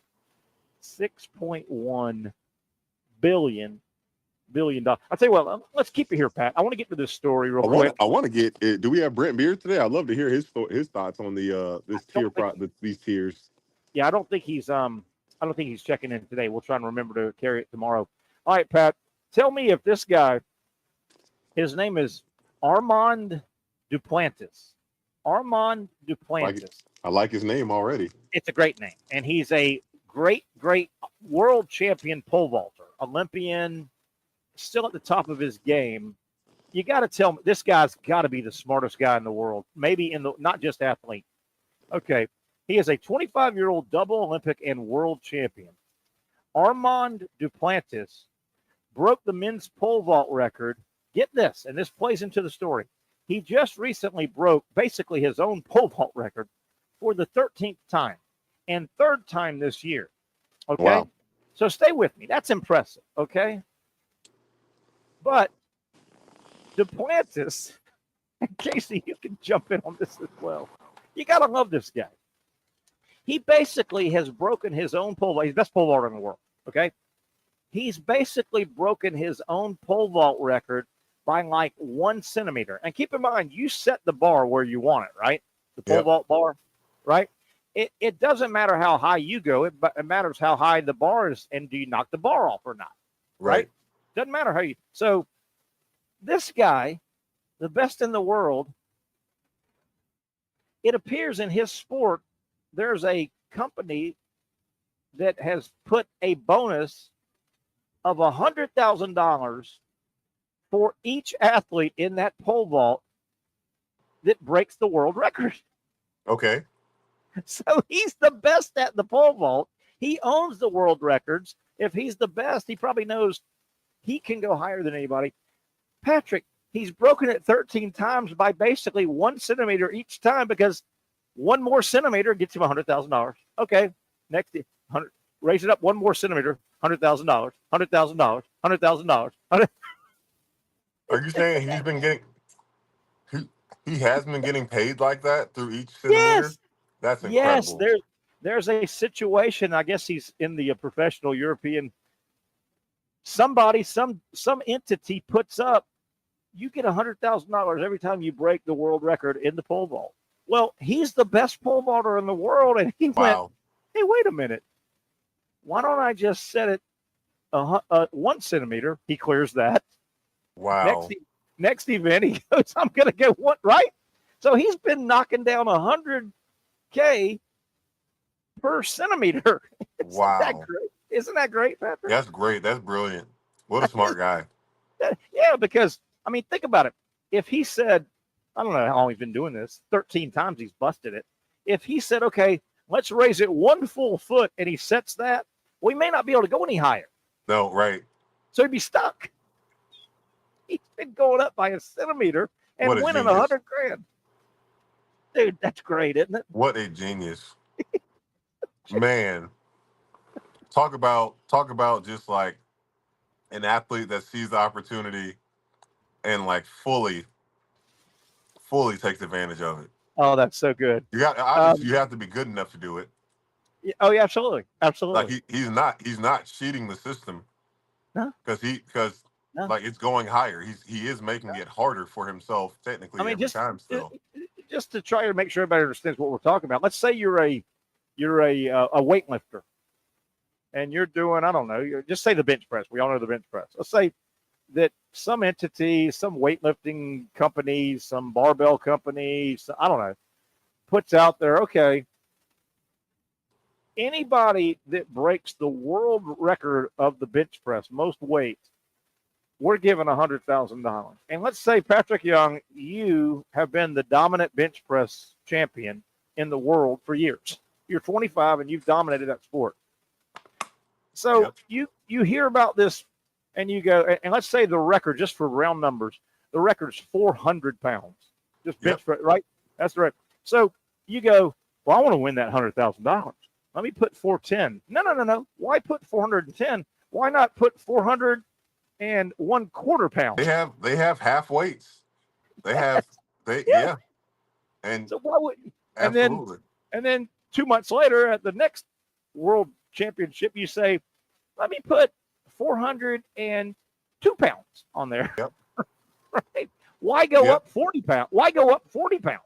That's cool. $6.1 billion. I'll tell you what, let's keep it here, Pat. I want to get to this story real quick. I want to get. Do we have Brent Beard today? I'd love to hear his thoughts on the these tiers. Yeah, I don't think he's checking in today. We'll try and remember to carry it tomorrow. All right, Pat. Tell me if this guy, his name is Armand Duplantis. Armand Duplantis. I like his name already. It's a great name, and he's a great world champion pole vaulter, Olympian. Still at the top of his game. You got to tell me this guy's got to be the smartest guy in the world, maybe not just athlete. Okay, he is a 25-year-old double Olympic and world champion. Armand Duplantis broke the men's pole vault record. Get this, and this plays into the story. He just recently broke basically his own pole vault record for the 13th time and third time this year. Okay, wow. So stay with me. That's impressive. Okay. But Duplantis, and Casey, you can jump in on this as well. You got to love this guy. He basically has broken his own pole vault. He's the best pole vaulter in the world, okay? He's basically broken his own pole vault record by like 1 centimeter. And keep in mind, you set the bar where you want it, right? The pole vault bar, right? It doesn't matter how high you go. It matters how high the bar is, and do you knock the bar off or not, right? Doesn't matter how you. So this guy, the best in the world, it appears in his sport, there's a company that has put a bonus of $100,000 for each athlete in that pole vault that breaks the world record. Okay. So he's the best at the pole vault. He owns the world records. If he's the best, he probably knows he can go higher than anybody. Patrick, he's broken it 13 times by basically 1 centimeter each time, because 1 more centimeter gets him $100,000. Okay, next, raise it up 1 more centimeter, $100,000, $100,000, $100,000. Are you saying he's been getting? He has been getting paid like that through each centimeter? Yes. That's incredible. Yes, there's a situation. I guess he's in the professional European. Somebody, some entity puts up, you get $100,000 every time you break the world record in the pole vault. Well, he's the best pole vaulter in the world, and he went, hey, wait a minute. Why don't I just set it 1 centimeter? He clears that. Wow. Next event, he goes, I'm going to go what, right? So he's been knocking down $100K per centimeter. Wow. Isn't that great, Patrick? That's great. That's brilliant. What a smart guy. Yeah, because, I mean, think about it. If he said, I don't know how long he's been doing this, 13 times he's busted it. If he said, okay, let's raise it 1 full foot, and he sets that, we may not be able to go any higher. No, right. So he'd be stuck. He's been going up by a centimeter and winning $100,000. Dude, that's great, isn't it? What a genius. Man. Talk about just like an athlete that sees the opportunity and like fully takes advantage of it. Oh, that's so good. You have to be good enough to do it. Oh, yeah, absolutely. Like he's not cheating the system. No. Because like it's going higher. He is making it harder for himself technically every time still. Just to try to make sure everybody understands what we're talking about. Let's say you're a weightlifter. And you're doing, I don't know, just say the bench press. We all know the bench press. Let's say that some entity, some weightlifting company, some barbell company, I don't know, puts out there, okay, anybody that breaks the world record of the bench press, most weight, we're giving $100,000. And let's say, Patrick Young, you have been the dominant bench press champion in the world for years. You're 25 and you've dominated that sport. So you hear about this and you go, and let's say the record, just for round numbers, the record's 400 pounds. Just bench press, right? That's the record. So you go, well, I want to win that $100,000. Let me put 410. No. Why put 410? Why not put 401 quarter pounds? They have half weights. And so why would, and absolutely. And then 2 months later at the next world championship, you say, let me put 402 pounds on there. Yep. Right? Why go up 40 pounds? Why go up 40 pounds?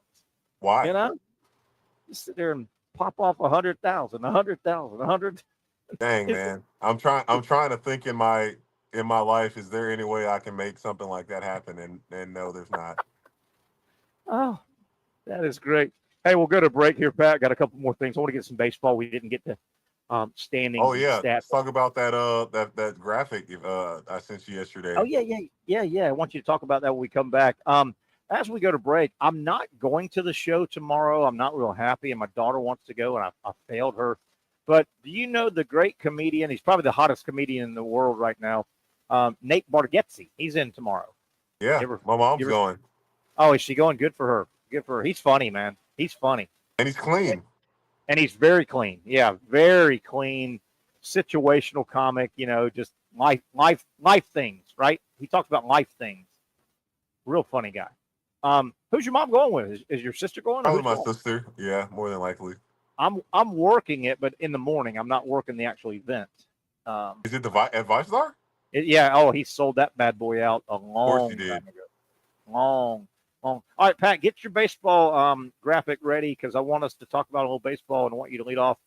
Why? You know, just sit there and pop off 100,000, 100,000, 100. Dang, man. I'm trying to think in my life, is there any way I can make something like that happen? And no, there's not. Oh, that is great. Hey, we'll go to break here, Pat. Got a couple more things. I want to get some baseball. We didn't get to standing. Oh yeah, stats. let's talk about that graphic I sent you yesterday. Oh yeah. I want you to talk about that when we come back. As we go to break, I'm not going to the show tomorrow. I'm not real happy, and my daughter wants to go, and I failed her. But do you know the great comedian? He's probably the hottest comedian in the world right now, Nate Bargatze. He's in tomorrow. Yeah, my mom's going. Oh, is she going? Good for her. Good for her. He's funny, man. He's funny. And he's clean. And he's very clean. Yeah, very clean, situational comic, just life things, right? He talks about life things. Real funny guy. Who's your mom going with? Is your sister going? Probably my sister. Yeah, more than likely. I'm working it, but in the morning. I'm not working the actual event. Is it at Vice Star? Yeah. Oh, he sold that bad boy out a long time ago. Long. All right, Pat, get your baseball graphic ready because I want us to talk about a little baseball and I want you to lead off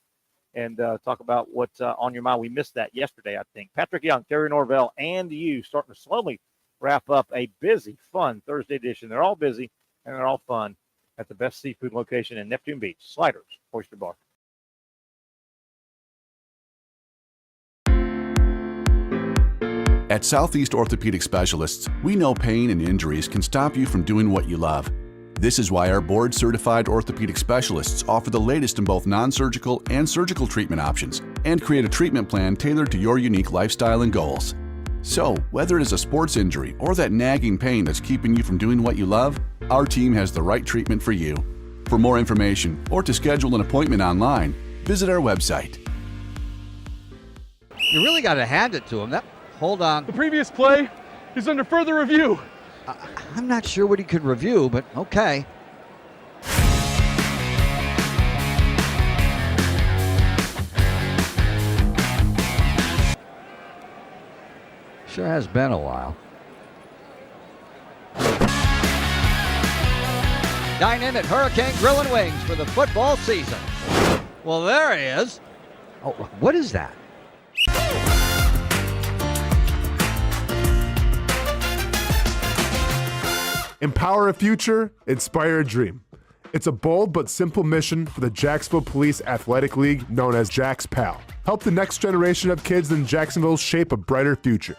and talk about what's on your mind. We missed that yesterday, I think. Patrick Young, Terry Norvelle, and you starting to slowly wrap up a busy, fun Thursday edition. They're all busy and they're all fun at the best seafood location in Neptune Beach, Sliders Oyster Bar. At Southeast Orthopedic Specialists, we know pain and injuries can stop you from doing what you love. This is why our board-certified orthopedic specialists offer the latest in both non-surgical and surgical treatment options and create a treatment plan tailored to your unique lifestyle and goals. So, whether it is a sports injury or that nagging pain that's keeping you from doing what you love, our team has the right treatment for you. For more information or to schedule an appointment online, visit our website. You really got to hand it to him. Hold on. The previous play is under further review. I'm not sure what he could review, but okay. Sure has been a while. Dynamic Hurricane Grill and Wings for the football season. Well, there he is. Oh, what is that? Empower a future, inspire a dream. It's a bold but simple mission for the Jacksonville Police Athletic League known as Jax PAL. Help the next generation of kids in Jacksonville shape a brighter future.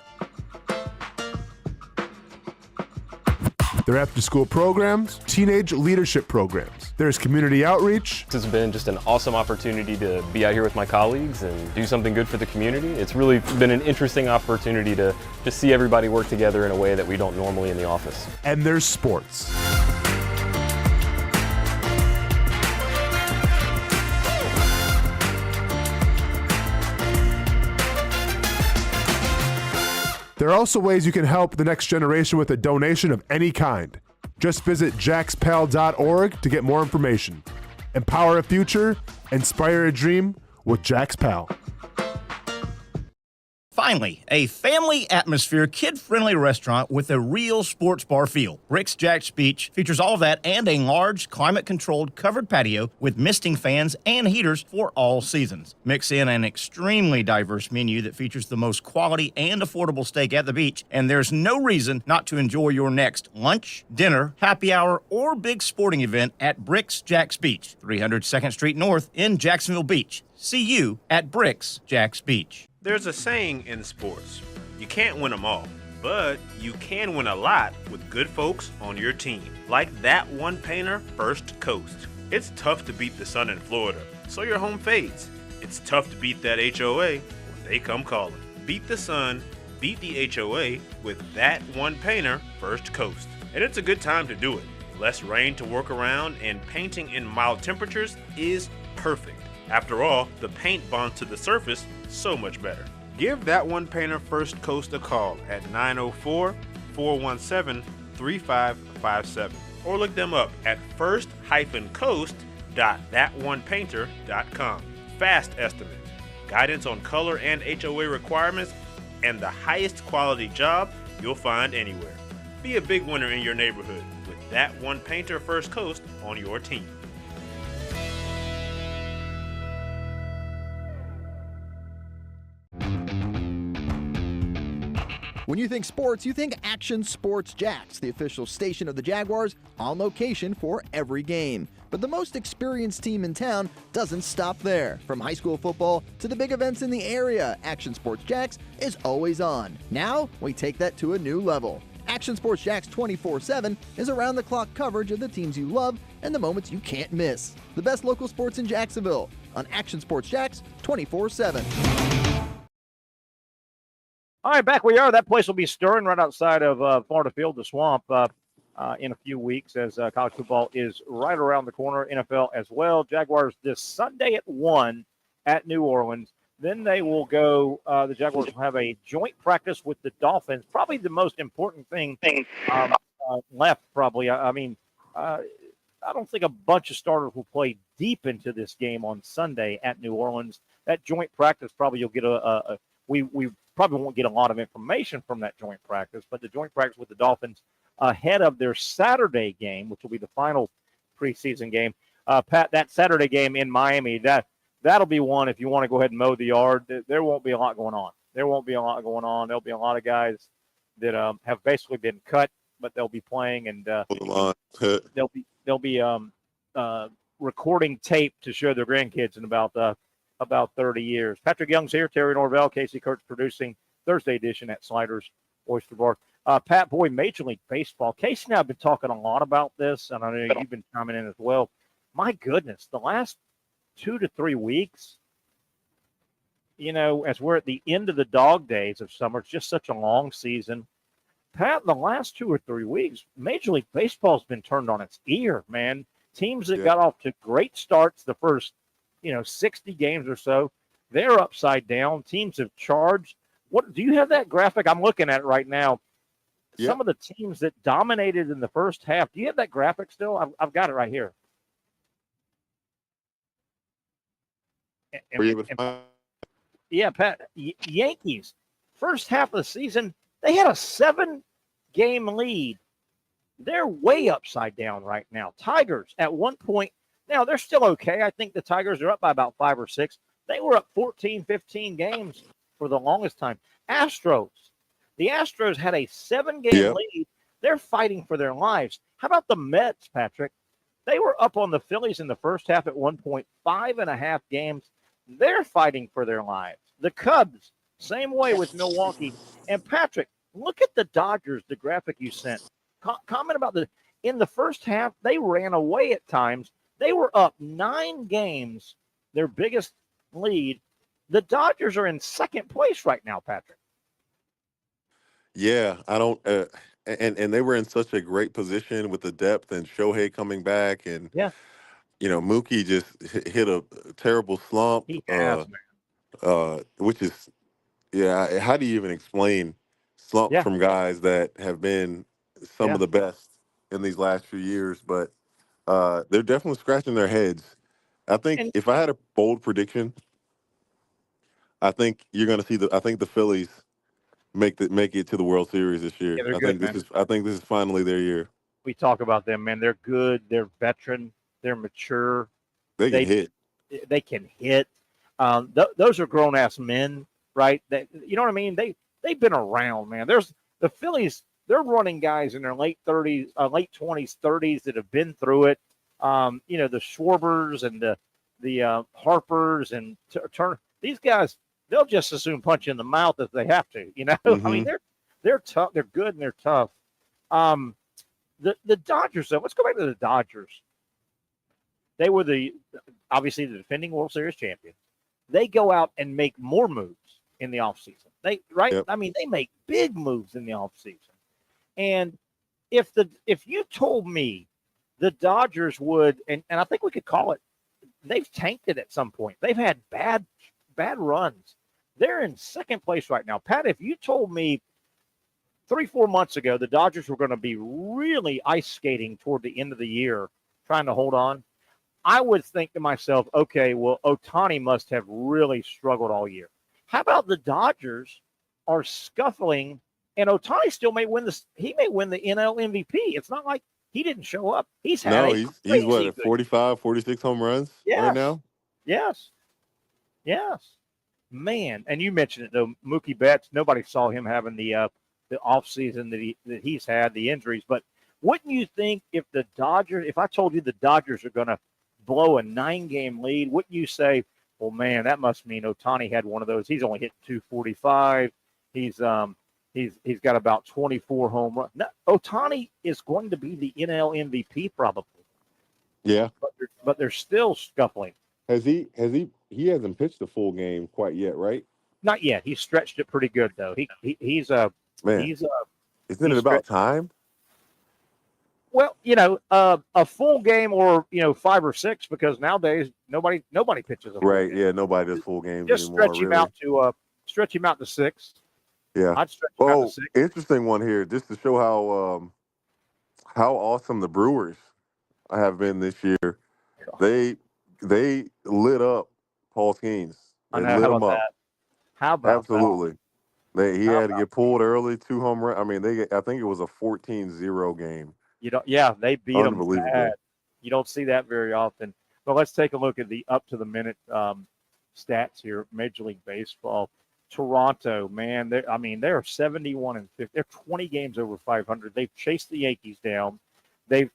Their after-school programs, teenage leadership programs. There's community outreach. It's been just an awesome opportunity to be out here with my colleagues and do something good for the community. It's really been an interesting opportunity to just see everybody work together in a way that we don't normally in the office. And there's sports. There are also ways you can help the next generation with a donation of any kind. Just visit jaxpal.org to get more information. Empower a future, inspire a dream with Jax PAL. Finally, a family atmosphere, kid-friendly restaurant with a real sports bar feel. Rick's Jack's Beach features all of that and a large, climate-controlled covered patio with misting fans and heaters for all seasons. Mix in an extremely diverse menu that features the most quality and affordable steak at the beach, and there's no reason not to enjoy your next lunch, dinner, happy hour, or big sporting event at Rick's Jack's Beach, 300 2nd Street North in Jacksonville Beach. See you at Rick's Jack's Beach. There's a saying in sports, you can't win them all, but you can win a lot with good folks on your team. Like that one painter, First Coast. It's tough to beat the sun in Florida, so your home fades. It's tough to beat that HOA when they come calling. Beat the sun, beat the HOA with that one painter, First Coast. And it's a good time to do it. Less rain to work around and painting in mild temperatures is perfect. After all, the paint bonds to the surface so much better. Give that one painter First Coast a call at 904-417-3557 or look them up at first-coast.com. shop.thatonepainter.com. Fast estimate, guidance on color and HOA requirements, and the highest quality job you'll find anywhere. Be a big winner in your neighborhood with That One Painter First Coast on your team. When you think sports, you think Action Sports Jacks, the official station of the Jaguars, on location for every game. But the most experienced team in town doesn't stop there. From high school football to the big events in the area, Action Sports Jacks is always on. Now, we take that to a new level. Action Sports Jacks 24/7 is around-the-clock coverage of the teams you love and the moments you can't miss. The best local sports in Jacksonville on Action Sports Jacks 24/7. All right, back we are. That place will be stirring right outside of Florida Field, the Swamp, in a few weeks as college football is right around the corner, NFL as well. Jaguars this Sunday at 1 at New Orleans. Then they will go, the Jaguars will have a joint practice with the Dolphins, probably the most important thing left, probably. I don't think a bunch of starters will play deep into this game on Sunday at New Orleans. That joint practice, probably you'll get we probably won't get a lot of information from that joint practice, but the joint practice with the Dolphins ahead of their Saturday game, which will be the final preseason game. Pat, that Saturday game in Miami, that'll be one if you want to go ahead and mow the yard. There won't be a lot going on. There'll be a lot of guys that have basically been cut, but they'll be playing, and they'll be recording tape to show their grandkids in about 30 years. Patrick Young's here, Terry Norvelle, Casey Kurtz producing Thursday edition at Sliders Oyster Bar. Pat, boy, Major League Baseball. Casey and I have been talking a lot about this, and I know you've been chiming in as well. My goodness, the last 2 to 3 weeks, as we're at the end of the dog days of summer, it's just such a long season. Pat, the last 2 or 3 weeks, Major League Baseball's been turned on its ear, man. Teams that got off to great starts the first 60 games or so, they're upside down. Teams have charged. What do you have that graphic? I'm looking at it right now. Yep. Some of the teams that dominated in the first half. Do you have that graphic still? I've got it right here. Yeah, Pat. Yankees, first half of the season, they had a 7-game lead. They're way upside down right now. Tigers at one point. Now, they're still okay. I think the Tigers are up by about 5 or 6. They were up 14, 15 games for the longest time. Astros. The Astros had a 7-game lead. They're fighting for their lives. How about the Mets, Patrick? They were up on the Phillies in the first half at 1.5 games. They're fighting for their lives. The Cubs, same way with Milwaukee. And, Patrick, look at the Dodgers, the graphic you sent. Comment about in the first half, they ran away at times. They were up 9 games, their biggest lead. The Dodgers are in second place right now, Patrick. Yeah, I don't and they were in such a great position with the depth and Shohei coming back, and Mookie just hit a terrible slump. He has, man. Which is how do you even explain slump from guys that have been some of the best in these last few years? But they're definitely scratching their heads. I think if I had a bold prediction, I think you're going to see I think the Phillies make it to the World Series this year. Yeah, I think this is finally their year. We talk about them, man. They're good. They're veteran. They're mature. They can hit. They can hit. Those are grown ass men, right? You know what I mean? They've been around, man. There's the Phillies. They're running guys in their late 30s, late 20s, 30s that have been through it. The Schwarbers and the Harpers and Turner. These guys, they'll just as soon punch you in the mouth if they have to. Mm-hmm. I mean, they're tough. They're good and they're tough. The Dodgers, though. Let's go back to the Dodgers. They were obviously the defending World Series champions. They go out and make more moves in the offseason. Yep. I mean, they make big moves in the offseason. And if you told me the Dodgers would, and I think we could call it, they've tanked it at some point. They've had bad runs. They're in second place right now. Pat, if you told me 3-4 months ago the Dodgers were going to be really ice skating toward the end of the year, trying to hold on, I would think to myself, okay, well, Ohtani must have really struggled all year. How about the Dodgers are scuffling, and Ohtani still may win this. He may win the NL MVP. It's not like he didn't show up. He's had No, a he's what, crazy at good 45, 46 home runs right now? Yes. Man, and you mentioned it though, Mookie Betts. Nobody saw him having the off season that he's had, the injuries. But wouldn't you think if I told you the Dodgers are going to blow a 9-game lead, wouldn't you say, well, man, that must mean Ohtani had one of those. He's only hit 245. He's got about 24 home runs. No, Ohtani is going to be the NL MVP probably. Yeah. But they're still scuffling. He hasn't pitched a full game quite yet, right? Not yet. He stretched it pretty good though. He's Isn't it about time? Well, a full game or 5 or 6, because nowadays nobody pitches a full game. Yeah, nobody does full games Just anymore. Stretch him out to 6. Yeah. I'd stretch him out to 6. Interesting one here, just to show how awesome the Brewers have been this year. They lit up Paul Skeens. They lit him up. How about Absolutely. He had to get pulled early, 2 home runs. I mean, I think it was a 14-0 game. They beat them bad. You don't see that very often. But let's take a look at the up-to-the-minute stats here. Major League Baseball. Toronto, man, they're 71 and 50. They're 20 games over 500. They've chased the Yankees down. They've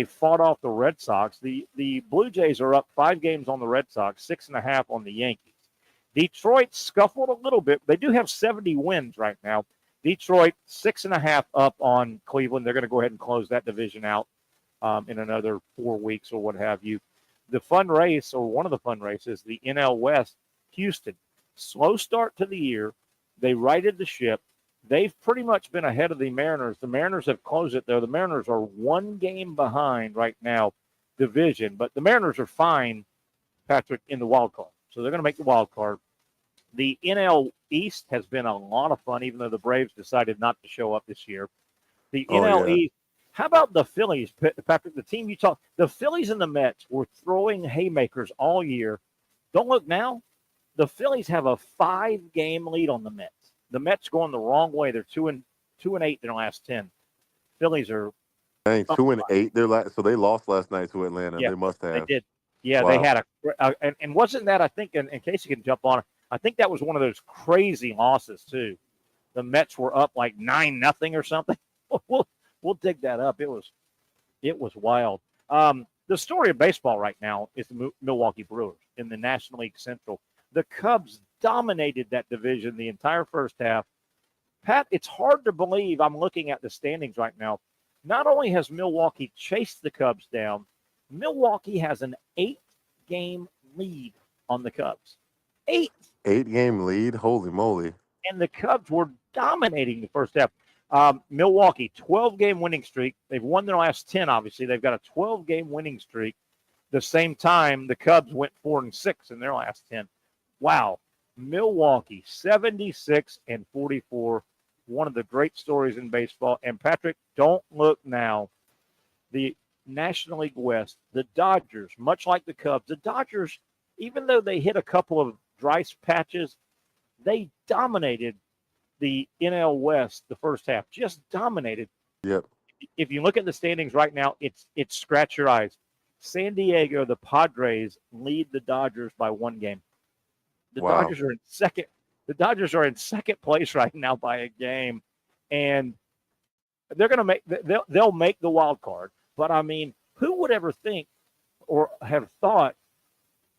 fought off the Red Sox. The Blue Jays are up 5 games on the Red Sox, 6.5 on the Yankees. Detroit scuffled a little bit. They do have 70 wins right now. Detroit 6.5 up on Cleveland. They're going to go ahead and close that division out in another 4 weeks or what have you. The fun race, or one of the fun races, the NL West, Houston. Slow start to the year. They righted the ship. They've pretty much been ahead of the Mariners. The Mariners have closed it, though. The Mariners are 1 game behind right now, division. But the Mariners are fine, Patrick, in the wild card. So they're going to make the wild card. The NL East has been a lot of fun, even though the Braves decided not to show up this year. The NL East, how about the Phillies, Patrick, the team you talk, the Phillies and the Mets were throwing haymakers all year. Don't look now. The Phillies have a 5-game lead on the Mets. The Mets going the wrong way. They're 2 and 8 in their last 10. Phillies are 2 and 8. So they lost last night to Atlanta. Yeah, they must have. They did. Yeah, wow. They had and wasn't that, I think, in case you can jump on it, I think that was one of those crazy losses too. The Mets were up like 9-0 or something. We'll dig that up. It was wild. The story of baseball right now is the Milwaukee Brewers in the National League Central. The Cubs dominated that division the entire first half. Pat, it's hard to believe. I'm looking at the standings right now. Not only has Milwaukee chased the Cubs down, Milwaukee has an 8-game lead on the Cubs. 8-game lead? Holy moly. And the Cubs were dominating the first half. Milwaukee, 12-game winning streak. They've won their last 10, obviously. They've got a 12-game winning streak. The same time, the Cubs went 4-6 in their last 10. Wow. Milwaukee, 76 and 44. One of the great stories in baseball. And, Patrick, don't look now. The National League West, the Dodgers, much like the Cubs, the Dodgers, even though they hit a couple of dry patches, they dominated the NL West the first half. Just dominated. Yep. If you look at the standings right now, it's scratch your eyes. San Diego, the Padres lead the Dodgers by 1 game. The Dodgers are in second. The Dodgers are in second place right now by a game, and they're going to make. They'll make the wild card. But I mean, who would ever think or have thought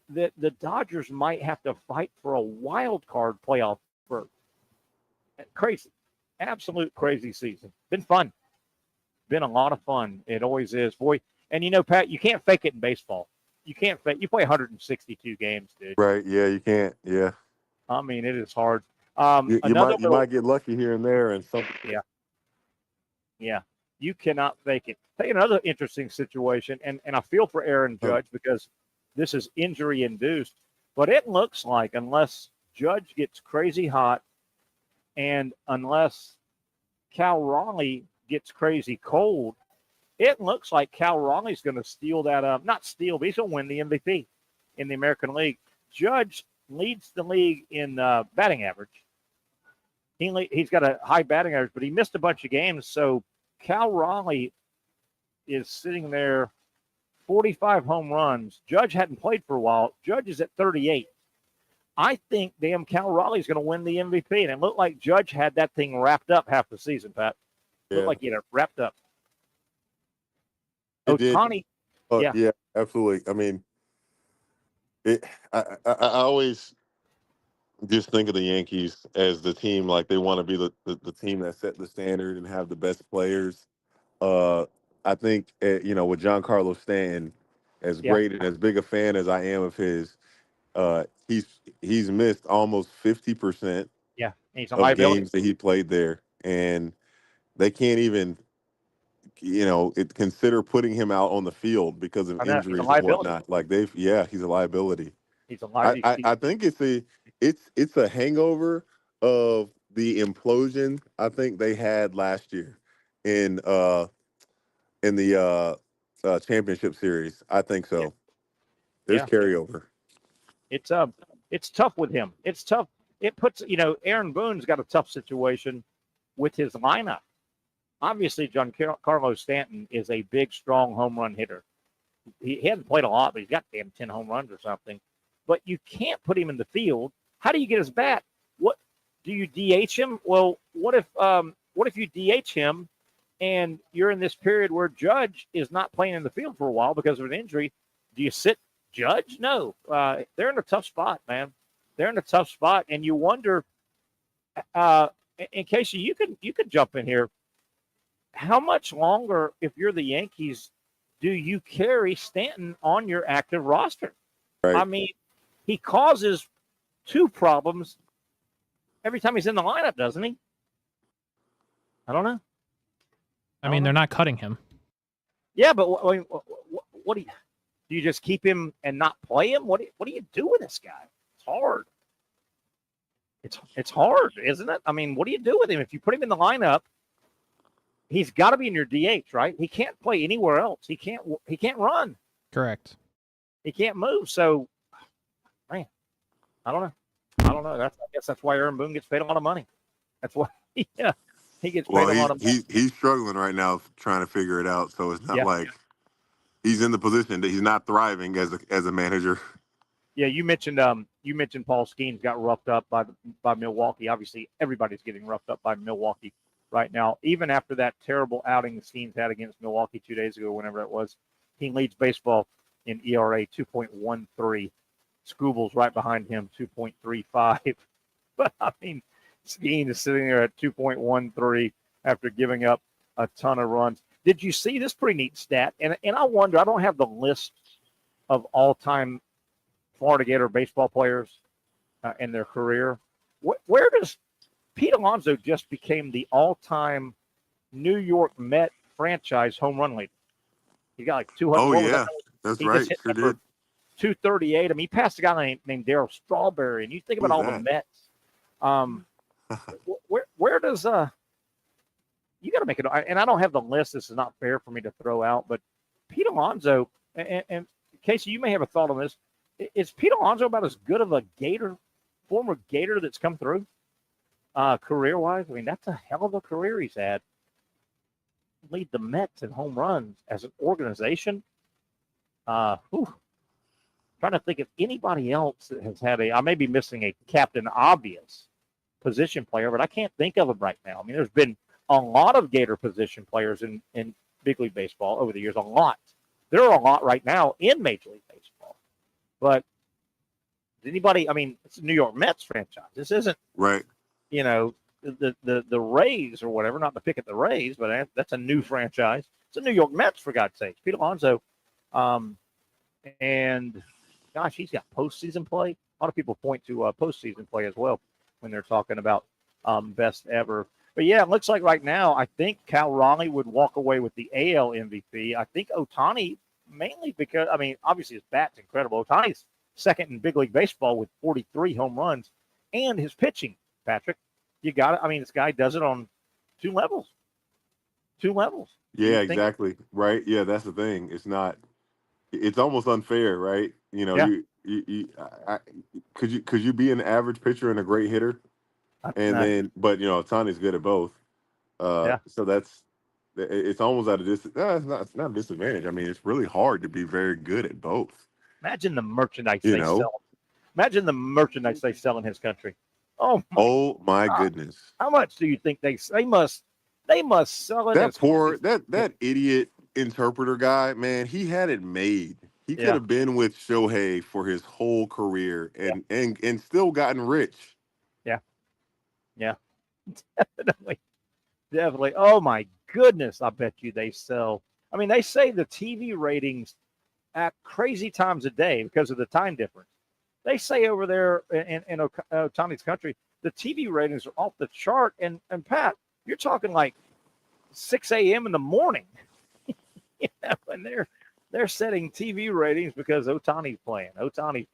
that the Dodgers might have to fight for a wild card playoff berth? Crazy, absolute crazy season. Been fun. Been a lot of fun. It always is, boy. And Pat, you can't fake it in baseball. You can't fake. You play 162 games, dude. Right? Yeah, you can't. Yeah. I mean, it is hard. You might get lucky here and there, and something. Yeah. You cannot fake it. Take another interesting situation, and I feel for Aaron Judge because this is injury induced, but it looks like unless Judge gets crazy hot and unless Cal Raleigh gets crazy cold, it looks like Cal Raleigh's going to steal that. Not steal, but he's going to win the MVP in the American League. Judge leads the league in batting average. He's got a high batting average, but he missed a bunch of games. So Cal Raleigh is sitting there, 45 home runs. Judge hadn't played for a while. Judge is at 38. I think damn Cal Raleigh's going to win the MVP. And it looked like Judge had that thing wrapped up half the season, Pat. It looked like he had it wrapped up. Ohtani. Yeah, absolutely. I mean, I always just think of the Yankees as the team, like they want to be the team that set the standard and have the best players. I think, with Giancarlo Stanton, as great and as big a fan as I am of his, he's missed almost 50% of games that he played there. And they can't even, consider putting him out on the field because of injuries and whatnot. Like he's a liability. He's a liability. I think it's a hangover of the implosion I think they had last year in the championship series. I think so. There's carryover. It's tough with him. It's tough. It puts, Aaron Boone's got a tough situation with his lineup. Obviously, Giancarlo Stanton is a big, strong home run hitter. He hasn't played a lot, but he's got 10 home runs or something. But you can't put him in the field. How do you get his bat? What do you DH him? Well, what if you DH him and you're in this period where Judge is not playing in the field for a while because of an injury? Do you sit Judge? No. They're in a tough spot, man. They're in a tough spot, and you wonder. In case you could jump in here. How much longer, if you're the Yankees, do you carry Stanton on your active roster? Right. I mean, he causes 2 problems every time he's in the lineup, doesn't he? I don't know. I mean, they're not cutting him. Yeah, but what do you just keep him and not play him? What do you do with this guy? It's hard. It's hard, isn't it? I mean, what do you do with him if you put him in the lineup? He's got to be in your DH, right? He can't play anywhere else. He can't run. Correct. He can't move. So, man, I don't know. I guess that's why Aaron Boone gets paid a lot of money. That's why he gets paid a lot of money. He's struggling right now trying to figure it out. So it's not like he's in the position that he's not thriving as a manager. Yeah, you mentioned Paul Skeens got roughed up by Milwaukee. Obviously, everybody's getting roughed up by Milwaukee right now. Even after that terrible outing Skeens had against Milwaukee 2 days ago, whenever it was, he leads baseball in ERA 2.13. Scooble's right behind him, 2.35. But, I mean, Skeens is sitting there at 2.13 after giving up a ton of runs. Did you see this pretty neat stat? And I wonder, I don't have the list of all-time Florida Gator baseball players in their career. Where does Pete Alonso just became the all-time New York Met franchise home run leader? He got like 200. Oh, yeah. That's right. Sure did. 238. I mean, he passed a guy named Darryl Strawberry, and you think about all the Mets. Where does you got to make it? And I don't have the list. This is not fair for me to throw out, but Pete Alonso, and Casey, you may have a thought on this. Is Pete Alonso about as good of a former Gator that's come through career-wise? I mean, that's a hell of a career he's had. Lead the Mets in home runs as an organization. Trying to think of anybody else that has had I may be missing a Captain Obvious position player, but I can't think of him right now. I mean, there's been a lot of Gator position players in big league baseball over the years. A lot. There are a lot right now in Major League Baseball. But anybody? I mean, it's a New York Mets franchise. This isn't right. The Rays or whatever. Not to pick at the Rays, but that's a new franchise. It's a New York Mets, for God's sakes. Pete Alonso, and gosh, he's got postseason play. A lot of people point to postseason play as well when they're talking about best ever. But yeah, it looks like right now, I think Cal Raleigh would walk away with the AL MVP. I think Ohtani, mainly because, I mean, obviously his bat's incredible. Ohtani's second in big league baseball with 43 home runs, and his pitching, Patrick. You got it. I mean, this guy does it on 2 levels. two levels. Yeah, exactly. Right. Yeah, that's the thing. It's almost unfair, right? You know, could you be an average pitcher and a great hitter? But Ohtani's good at both. So it's almost at a it's not a disadvantage. I mean, it's really hard to be very good at both. Imagine the merchandise they sell. Imagine the merchandise they sell in his country. Oh my goodness! How much do you think they must sell it? That idiot interpreter guy, man, he had it made. He could have been with Shohei for his whole career and still gotten rich. Yeah, definitely. Oh my goodness! I bet you they sell. I mean, they say the TV ratings at crazy times a day because of the time difference. They say over there in Ohtani's country, the TV ratings are off the chart. And Pat, you're talking like 6 a.m. in the morning. And they're setting TV ratings because Ohtani's playing. Ohtani is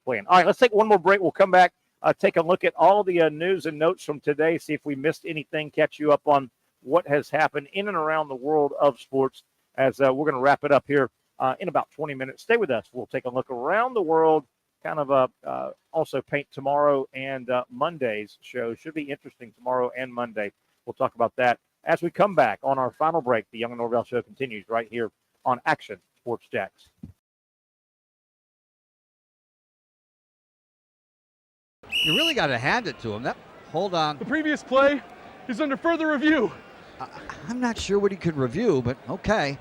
playing. All right, let's take one more break. We'll come back, take a look at all the news and notes from today, see if we missed anything, catch you up on what has happened in and around the world of sports as we're going to wrap it up here in about 20 minutes. Stay with us. We'll take a look around the world, kind of also paint tomorrow and Monday's show. Should be interesting tomorrow and Monday. We'll talk about that as we come back on our final break. The Young and Norvelle show continues right here on Action Sports Jacks. You really got to hand it to him. Hold on. The previous play is under further review. I'm not sure what he could review, but okay.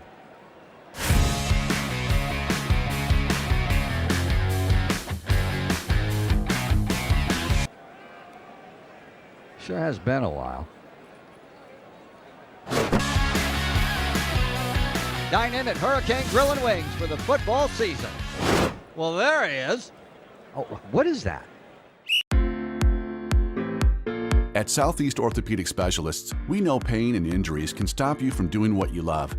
Sure has been a while. Dine in at Hurricane Grill and Wings for the football season. Well, there he is. Oh, what is that? At Southeast Orthopedic Specialists, we know pain and injuries can stop you from doing what you love.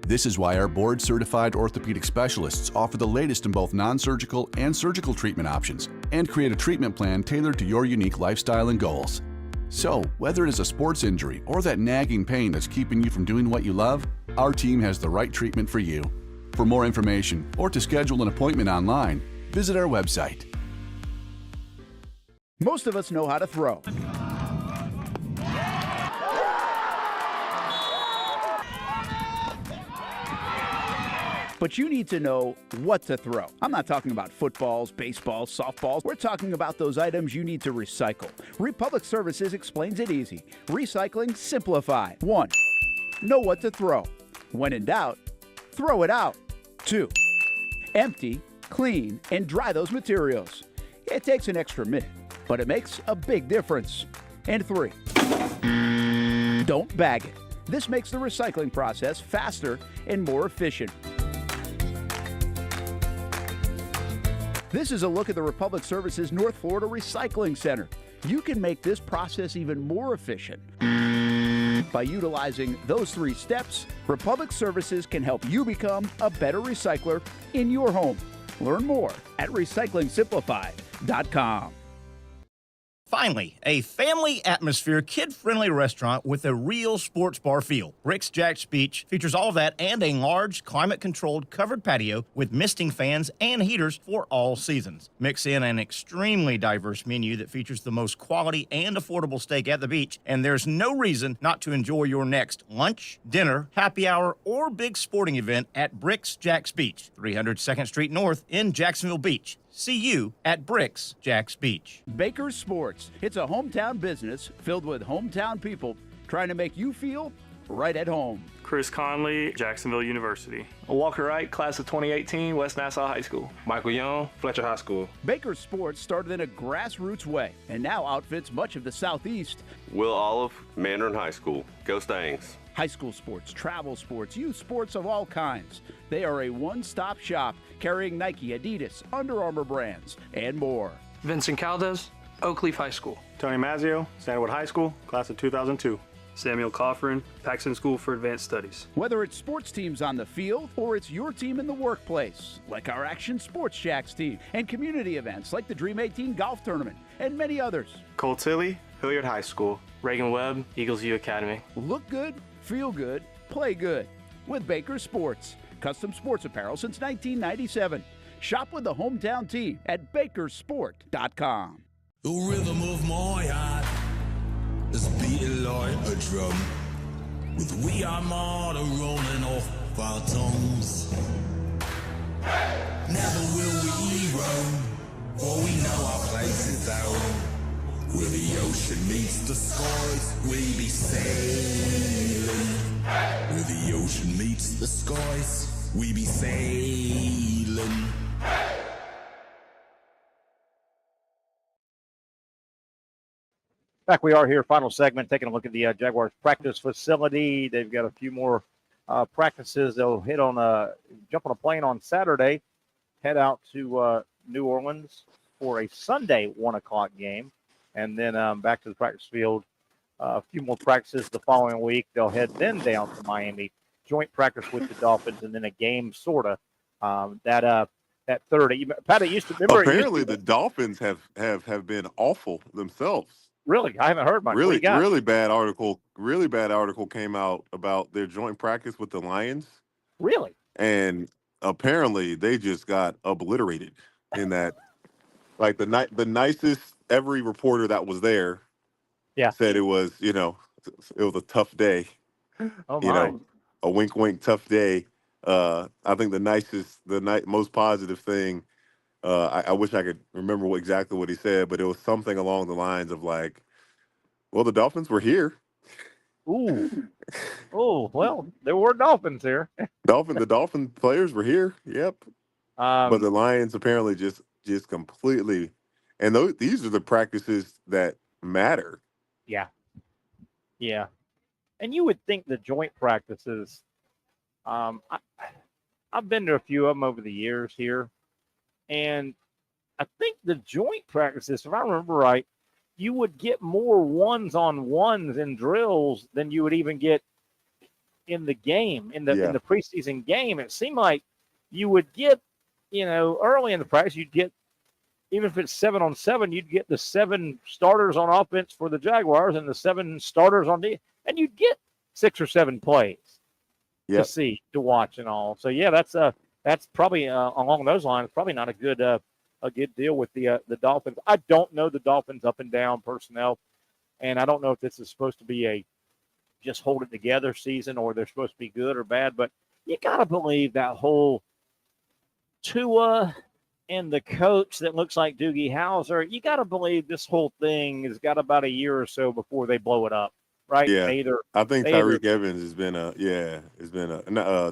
This is why our board-certified orthopedic specialists offer the latest in both non-surgical and surgical treatment options and create a treatment plan tailored to your unique lifestyle and goals. So, whether it is a sports injury or that nagging pain that's keeping you from doing what you love, our team has the right treatment for you. For more information or to schedule an appointment online, visit our website. Most of us know how to throw. But you need to know what to throw. I'm not talking about footballs, baseballs, softballs. We're talking about those items you need to recycle. Republic Services explains it easy. Recycling simplified. 1. Know what to throw. When in doubt, throw it out. 2. Empty, clean, and dry those materials. It takes an extra minute, but it makes a big difference. And 3. Don't bag it. This makes the recycling process faster and more efficient. This is a look at the Republic Services North Florida Recycling Center. You can make this process even more efficient. By utilizing those 3 steps, Republic Services can help you become a better recycler in your home. Learn more at recyclingsimplified.com. Finally, a family atmosphere, kid-friendly restaurant with a real sports bar feel. Rick's Jack's Beach features all of that and a large, climate-controlled covered patio with misting fans and heaters for all seasons. Mix in an extremely diverse menu that features the most quality and affordable steak at the beach, and there's no reason not to enjoy your next lunch, dinner, happy hour, or big sporting event at Rick's Jack's Beach, 300 2nd Street North in Jacksonville Beach. See you at Bricks Jack's Beach. Baker's Sports. It's a hometown business filled with hometown people trying to make you feel right at home. Chris Conley, Jacksonville University. Walker Wright, class of 2018, West Nassau High School. Michael Young, Fletcher High School. Baker's Sports started in a grassroots way and now outfits much of the Southeast. Will Olive, Mandarin High School. Go Stangs. High school sports, travel sports, youth sports of all kinds. They are a one-stop shop carrying Nike, Adidas, Under Armour brands, and more. Vincent Caldes, Oakleaf High School. Tony Mazzio, Sandwood High School, class of 2002. Samuel Coffrin, Paxton School for Advanced Studies. Whether it's sports teams on the field or it's your team in the workplace, like our Action Sports Jacks team, and community events like the Dream 18 Golf Tournament, and many others. Cole Tilley, Hilliard High School. Reagan Webb, Eagles View Academy. Look good, feel good, play good with Baker Sports. Custom sports apparel since 1997. Shop with the hometown team at bakersport.com. The rhythm of my heart is beating like a drum, with we are more rolling off our tongues. Never will we roam, for we know our place is out. Where the ocean meets the skies, we be sailing. Where the ocean meets the skies, we be sailing. Back we are here, final segment, taking a look at the Jaguars practice facility. They've got a few more practices. They'll jump on a plane on Saturday, head out to New Orleans for a Sunday 1 o'clock game, and then back to the practice field. A few more practices the following week. They'll head then down to Miami, joint practice with the Dolphins, and then a game sort of that Thursday. Pat, it used to remember. Apparently, the Dolphins have been awful themselves. Really, I haven't heard much. Really bad article. Really bad article came out about their joint practice with the Lions. Really, and apparently they just got obliterated in that. Like the nicest every reporter that was there, said it was a tough day. Oh my. A wink tough day. I think the most positive thing. I wish I could remember exactly what he said, but it was something along the lines of like, well, the Dolphins were here. Ooh. Oh, well, there were Dolphins here. The Dolphin players were here. Yep. But the Lions apparently just completely, and these are the practices that matter. Yeah. Yeah. And you would think the joint practices, I've been to a few of them over the years here. And I think the joint practices, if I remember right, you would get more ones-on-ones in drills than you would even get in the game, in the preseason game. It seemed like you would get, early in the practice, you'd get, even if it's 7-on-7, you'd get the 7 starters on offense for the Jaguars and the 7 starters on defense, and you'd get 6 or 7 plays to see, to watch and all. So, yeah, that's probably along those lines, probably not a good deal with the Dolphins. I don't know the Dolphins up and down personnel, and I don't know if this is supposed to be a just hold it together season or they're supposed to be good or bad, but you got to believe that whole Tua and the coach that looks like Doogie Howser, you got to believe this whole thing has got about a year or so before they blow it up, right? Yeah, I think Tyreek Evans has been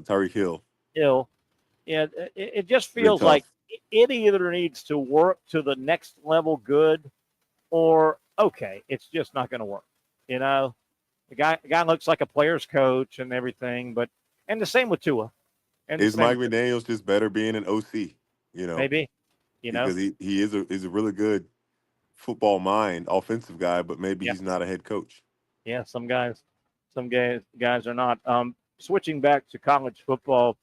Tyreek Hill. Yeah, it just feels like it either needs to work to the next level good or, okay, it's just not going to work. The guy looks like a player's coach and everything, and the same with Tua. Is Mike McDaniels just better being an OC? Maybe, because he is a really good football mind, offensive guy, but maybe he's not a head coach. Yeah, some guys are not. Switching back to college football,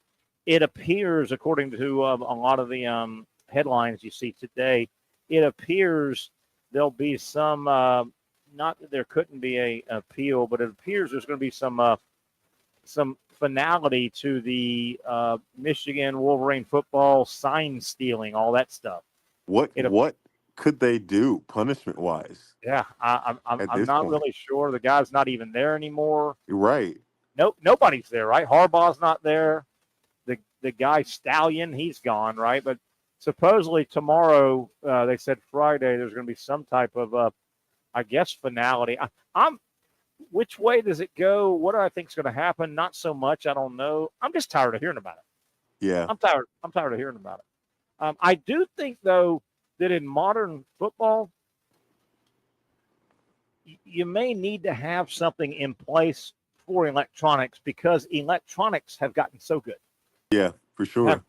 it appears, according to a lot of the headlines you see today, it appears there'll be some. Not that there couldn't be a appeal, but it appears there's going to be some finality to the Michigan Wolverine football sign stealing, all that stuff. What could they do punishment wise? Yeah, I'm not really sure. The guy's not even there anymore. You're right. Nope, nobody's there, right? Harbaugh's not there. The guy Stallion, he's gone, right? But supposedly tomorrow, they said Friday, there's going to be some type of, I guess, finality. Which way does it go? What do I think is going to happen? Not so much. I don't know. I'm just tired of hearing about it. Yeah. I'm tired of hearing about it. I do think, though, that in modern football, you may need to have something in place for electronics because electronics have gotten so good. Yeah, for sure. And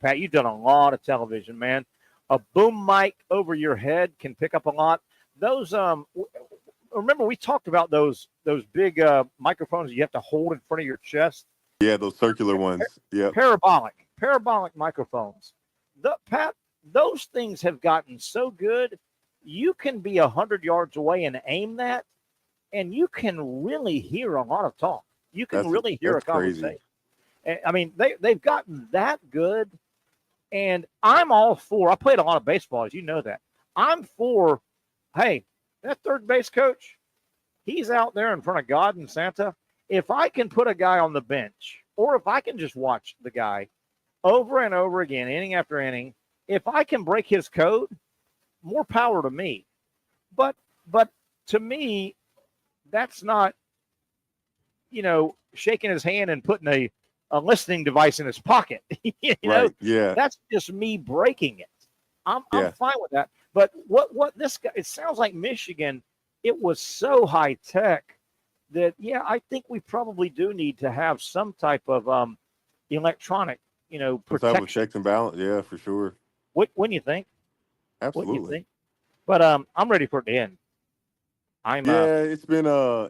Pat, you've done a lot of television, man. A boom mic over your head can pick up a lot. Those remember we talked about those big microphones you have to hold in front of your chest. Yeah, those circular ones. Yeah. Parabolic microphones. Pat, those things have gotten so good. you can be 100 yards away and aim that, and you can really hear a lot of talk. You can really hear a conversation. Crazy. I mean, they've gotten that good, and I'm all for. I played a lot of baseball, as you know that. I'm for. Hey, that third base coach, he's out there in front of God and Santa. If I can put a guy on the bench, or if I can just watch the guy over and over again, inning after inning, if I can break his code, more power to me. But to me, that's not, shaking his hand and putting a listening device in his pocket. Right. Yeah. That's just me breaking it. I'm fine with that. But what this guy, it sounds like Michigan, it was so high tech that, I think we probably do need to have some type of electronic, protection. Some type of checks and balance. Yeah, for sure. Wouldn't you think? Absolutely. Wouldn't you think? But I'm ready for it to end. It's been a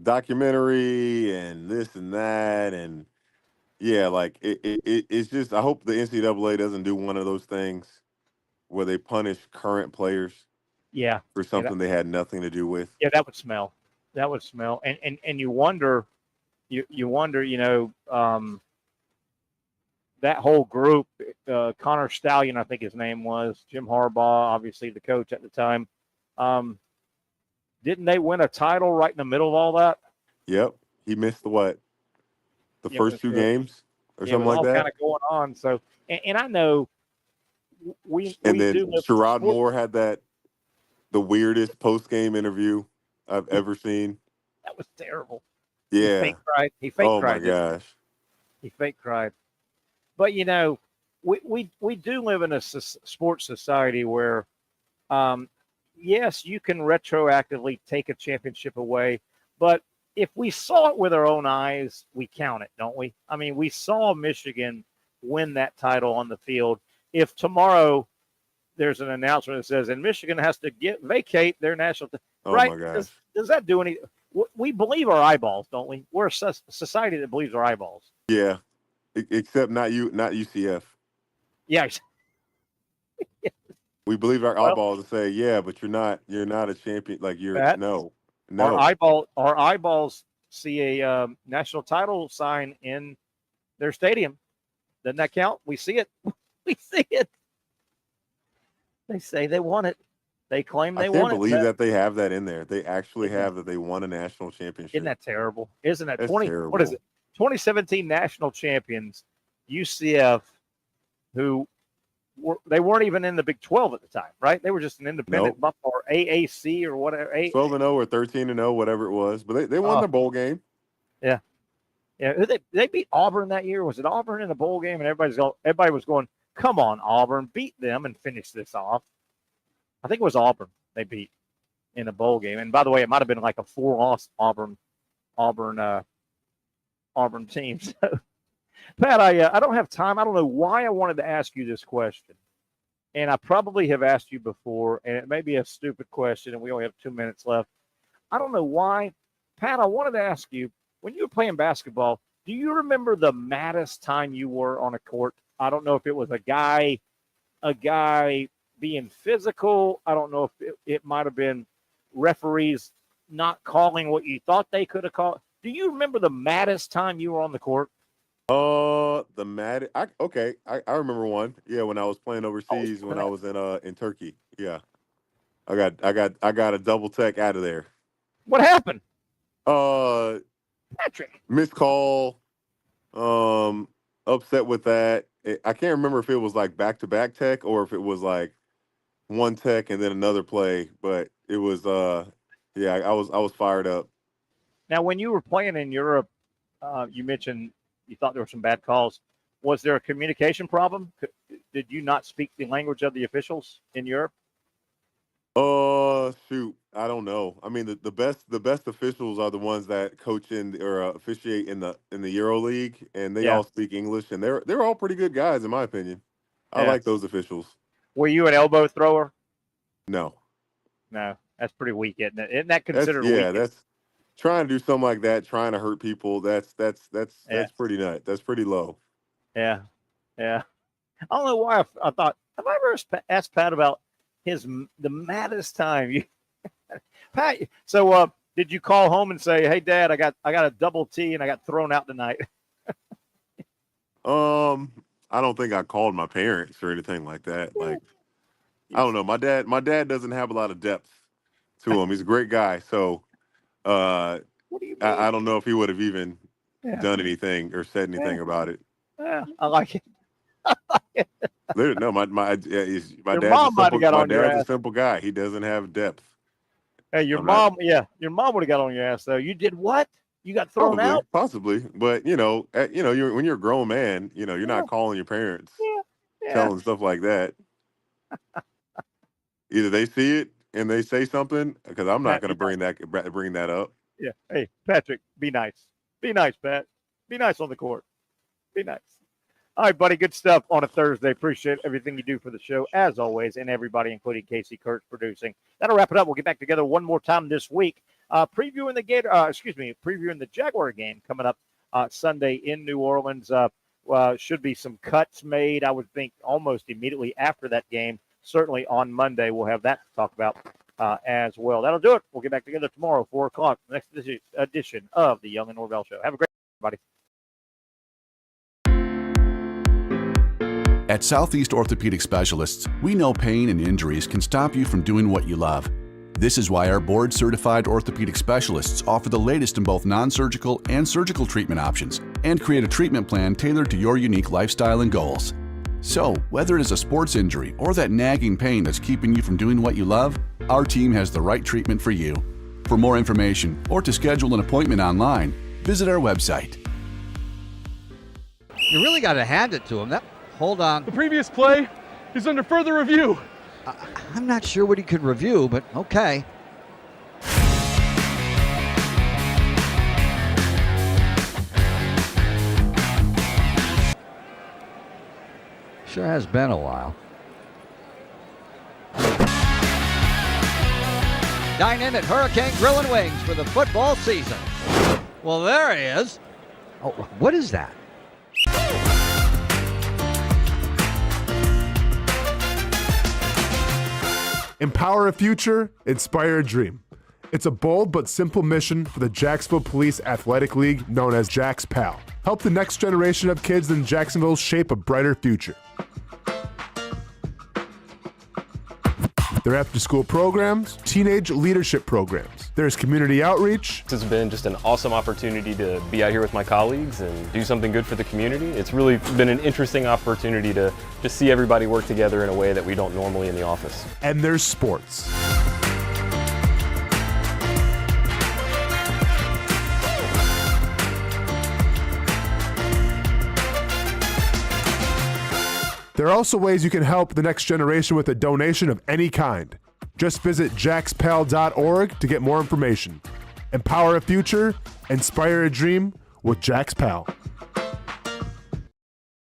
documentary and this and that, and like it's just, I hope the NCAA doesn't do one of those things where they punish current players for something they had nothing to do with. Yeah, that would smell. And you wonder, that whole group, Connor Stallion, I think his name was, Jim Harbaugh, obviously the coach at the time. Didn't they win a title right in the middle of all that? Yep. He missed the first two games or something like that. Kind of going on. So, and I know and then Sherrod Moore had the weirdest post-game interview I've ever seen. That was terrible. Yeah. He fake cried. Oh my gosh. He fake cried. But we do live in a sports society where, yes, you can retroactively take a championship away, but if we saw it with our own eyes, we count it, don't we? I mean, we saw Michigan win that title on the field. If tomorrow there's an announcement that says, and Michigan has to vacate their national right? My gosh. Does that do any? We believe our eyeballs, don't we? We're a society that believes our eyeballs. Yeah, except not UCF. Yeah. We believe our eyeballs and say, but you're not a champion. Like no. Our eyeballs see a national title sign in their stadium. Doesn't that count? We see it. We see it. They say they won it. They claim they won it. I can't believe that they have that in there. They actually have that they won a national championship. Isn't that terrible? Isn't that That's 20? Terrible. What is it? 2017 national champions, UCF, who they weren't even in the Big 12 at the time, right? They were just an independent bump or AAC or whatever. 12-0 or 13-0, whatever it was. But they won their bowl game. Yeah. Yeah. They beat Auburn that year. Was it Auburn in the bowl game? And everybody was going, come on, Auburn, beat them and finish this off. I think it was Auburn they beat in a bowl game. And by the way, it might have been like a 4-loss Auburn team. So, Pat, I don't have time. I don't know why I wanted to ask you this question. And I probably have asked you before, and it may be a stupid question, and we only have 2 minutes left. I don't know why. Pat, I wanted to ask you, when you were playing basketball, do you remember the maddest time you were on a court? I don't know if it was a guy being physical. I don't know if it might have been referees not calling what you thought they could have called. Do you remember the maddest time you were on the court? The maddest. I remember one. Yeah, when I was playing overseas, when I was in Turkey. Yeah, I got a double tech out of there. What happened? Patrick. Missed call. Upset with that. I can't remember if it was like back-to-back tech or if it was like one tech and then another play, but it was I was fired up. Now, when you were playing in Europe, you mentioned you thought there were some bad calls. Was there a communication problem? Did you not speak the language of the officials in Europe? Shoot, I don't know. I mean, the best officials are the ones that coach or officiate in the EuroLeague, and they all speak English, and they're all pretty good guys in my opinion. I like those officials. Were you an elbow thrower? No, that's pretty weak, isn't it? Isn't that considered weak? That's trying to do something like that, trying to hurt people. That's pretty nut. That's pretty low. Yeah. I don't know why I thought. Have I ever asked Pat about the maddest time. Pat, so did you call home and say, "Hey, Dad, I got a double T and I got thrown out tonight"? I don't think I called my parents or anything like that. Like, I don't know. My dad doesn't have a lot of depth to him. He's a great guy. So I don't know if he would have even done anything or said anything about it. Yeah, I like it. No, my dad's a simple guy. He doesn't have depth. Hey, your mom would have got on your ass though. You did what? You got thrown out? Possibly, but when you're a grown man, you're not calling your parents, telling stuff like that. Either they see it and they say something, because I'm not going to bring that up. Yeah. Hey, Patrick, be nice. Be nice, Pat. Be nice on the court. Be nice. All right, buddy. Good stuff on a Thursday. Appreciate everything you do for the show, as always, and everybody, including Casey Kurtz, producing. That'll wrap it up. We'll get back together one more time this week. Previewing the Jaguar game coming up Sunday in New Orleans. Should be some cuts made, I would think, almost immediately after that game. Certainly on Monday, we'll have that to talk about as well. That'll do it. We'll get back together tomorrow, 4 o'clock, next edition of the Young and Norvelle Show. Have a great day, everybody. At Southeast Orthopedic Specialists, we know pain and injuries can stop you from doing what you love. This is why our board-certified orthopedic specialists offer the latest in both non-surgical and surgical treatment options and create a treatment plan tailored to your unique lifestyle and goals. So, whether it is a sports injury or that nagging pain that's keeping you from doing what you love, our team has the right treatment for you. For more information or to schedule an appointment online, visit our website. You really got to hand it to him. Hold on. The previous play is under further review. I'm not sure what he could review, but okay. Sure has been a while. Dynamic Hurricane Grill and Wings for the football season. Well, there he is. Oh, what is that? Empower a future, inspire a dream. It's a bold but simple mission for the Jacksonville Police Athletic League known as Jax PAL. Help the next generation of kids in Jacksonville shape a brighter future. Their after-school programs, teenage leadership programs. There's community outreach. It's been just an awesome opportunity to be out here with my colleagues and do something good for the community. It's really been an interesting opportunity to just see everybody work together in a way that we don't normally in the office. And there's sports. There are also ways you can help the next generation with a donation of any kind. Just visit jaxpal.org to get more information. Empower a future, inspire a dream with Jax PAL.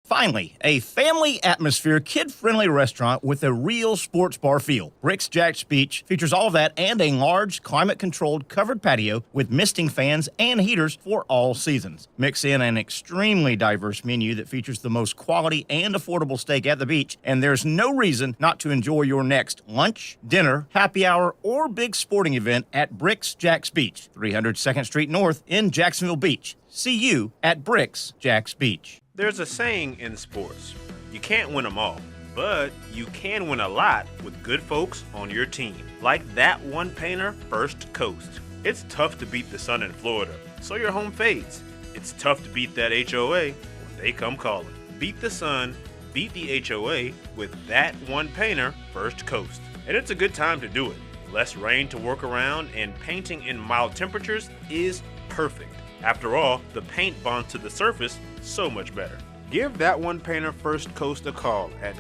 Finally, a family atmosphere, kid-friendly restaurant with a real sports bar feel. Rick's Jack's Beach features all of that and a large, climate-controlled covered patio with misting fans and heaters for all seasons. Mix in an extremely diverse menu that features the most quality and affordable steak at the beach, and there's no reason not to enjoy your next lunch, dinner, happy hour, or big sporting event at Rick's Jack's Beach, 300 2nd Street North in Jacksonville Beach. See you at Rick's Jack's Beach. There's a saying in sports, you can't win them all, but you can win a lot with good folks on your team. Like that one painter, First Coast. It's tough to beat the sun in Florida, so your home fades. It's tough to beat that HOA when they come calling. Beat the sun, beat the HOA with that one painter, First Coast. And it's a good time to do it. Less rain to work around, and painting in mild temperatures is perfect. After all, the paint bonds to the surface so much better. Give that one painter First Coast a call at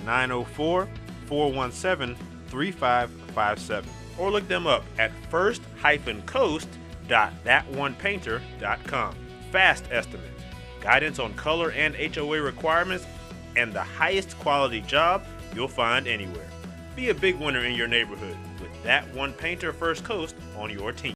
904-417-3557 or look them up at first-coast.thatonepainter.com. Fast estimate, guidance on color and HOA requirements, and the highest quality job you'll find anywhere. Be a big winner in your neighborhood with that one painter First Coast on your team.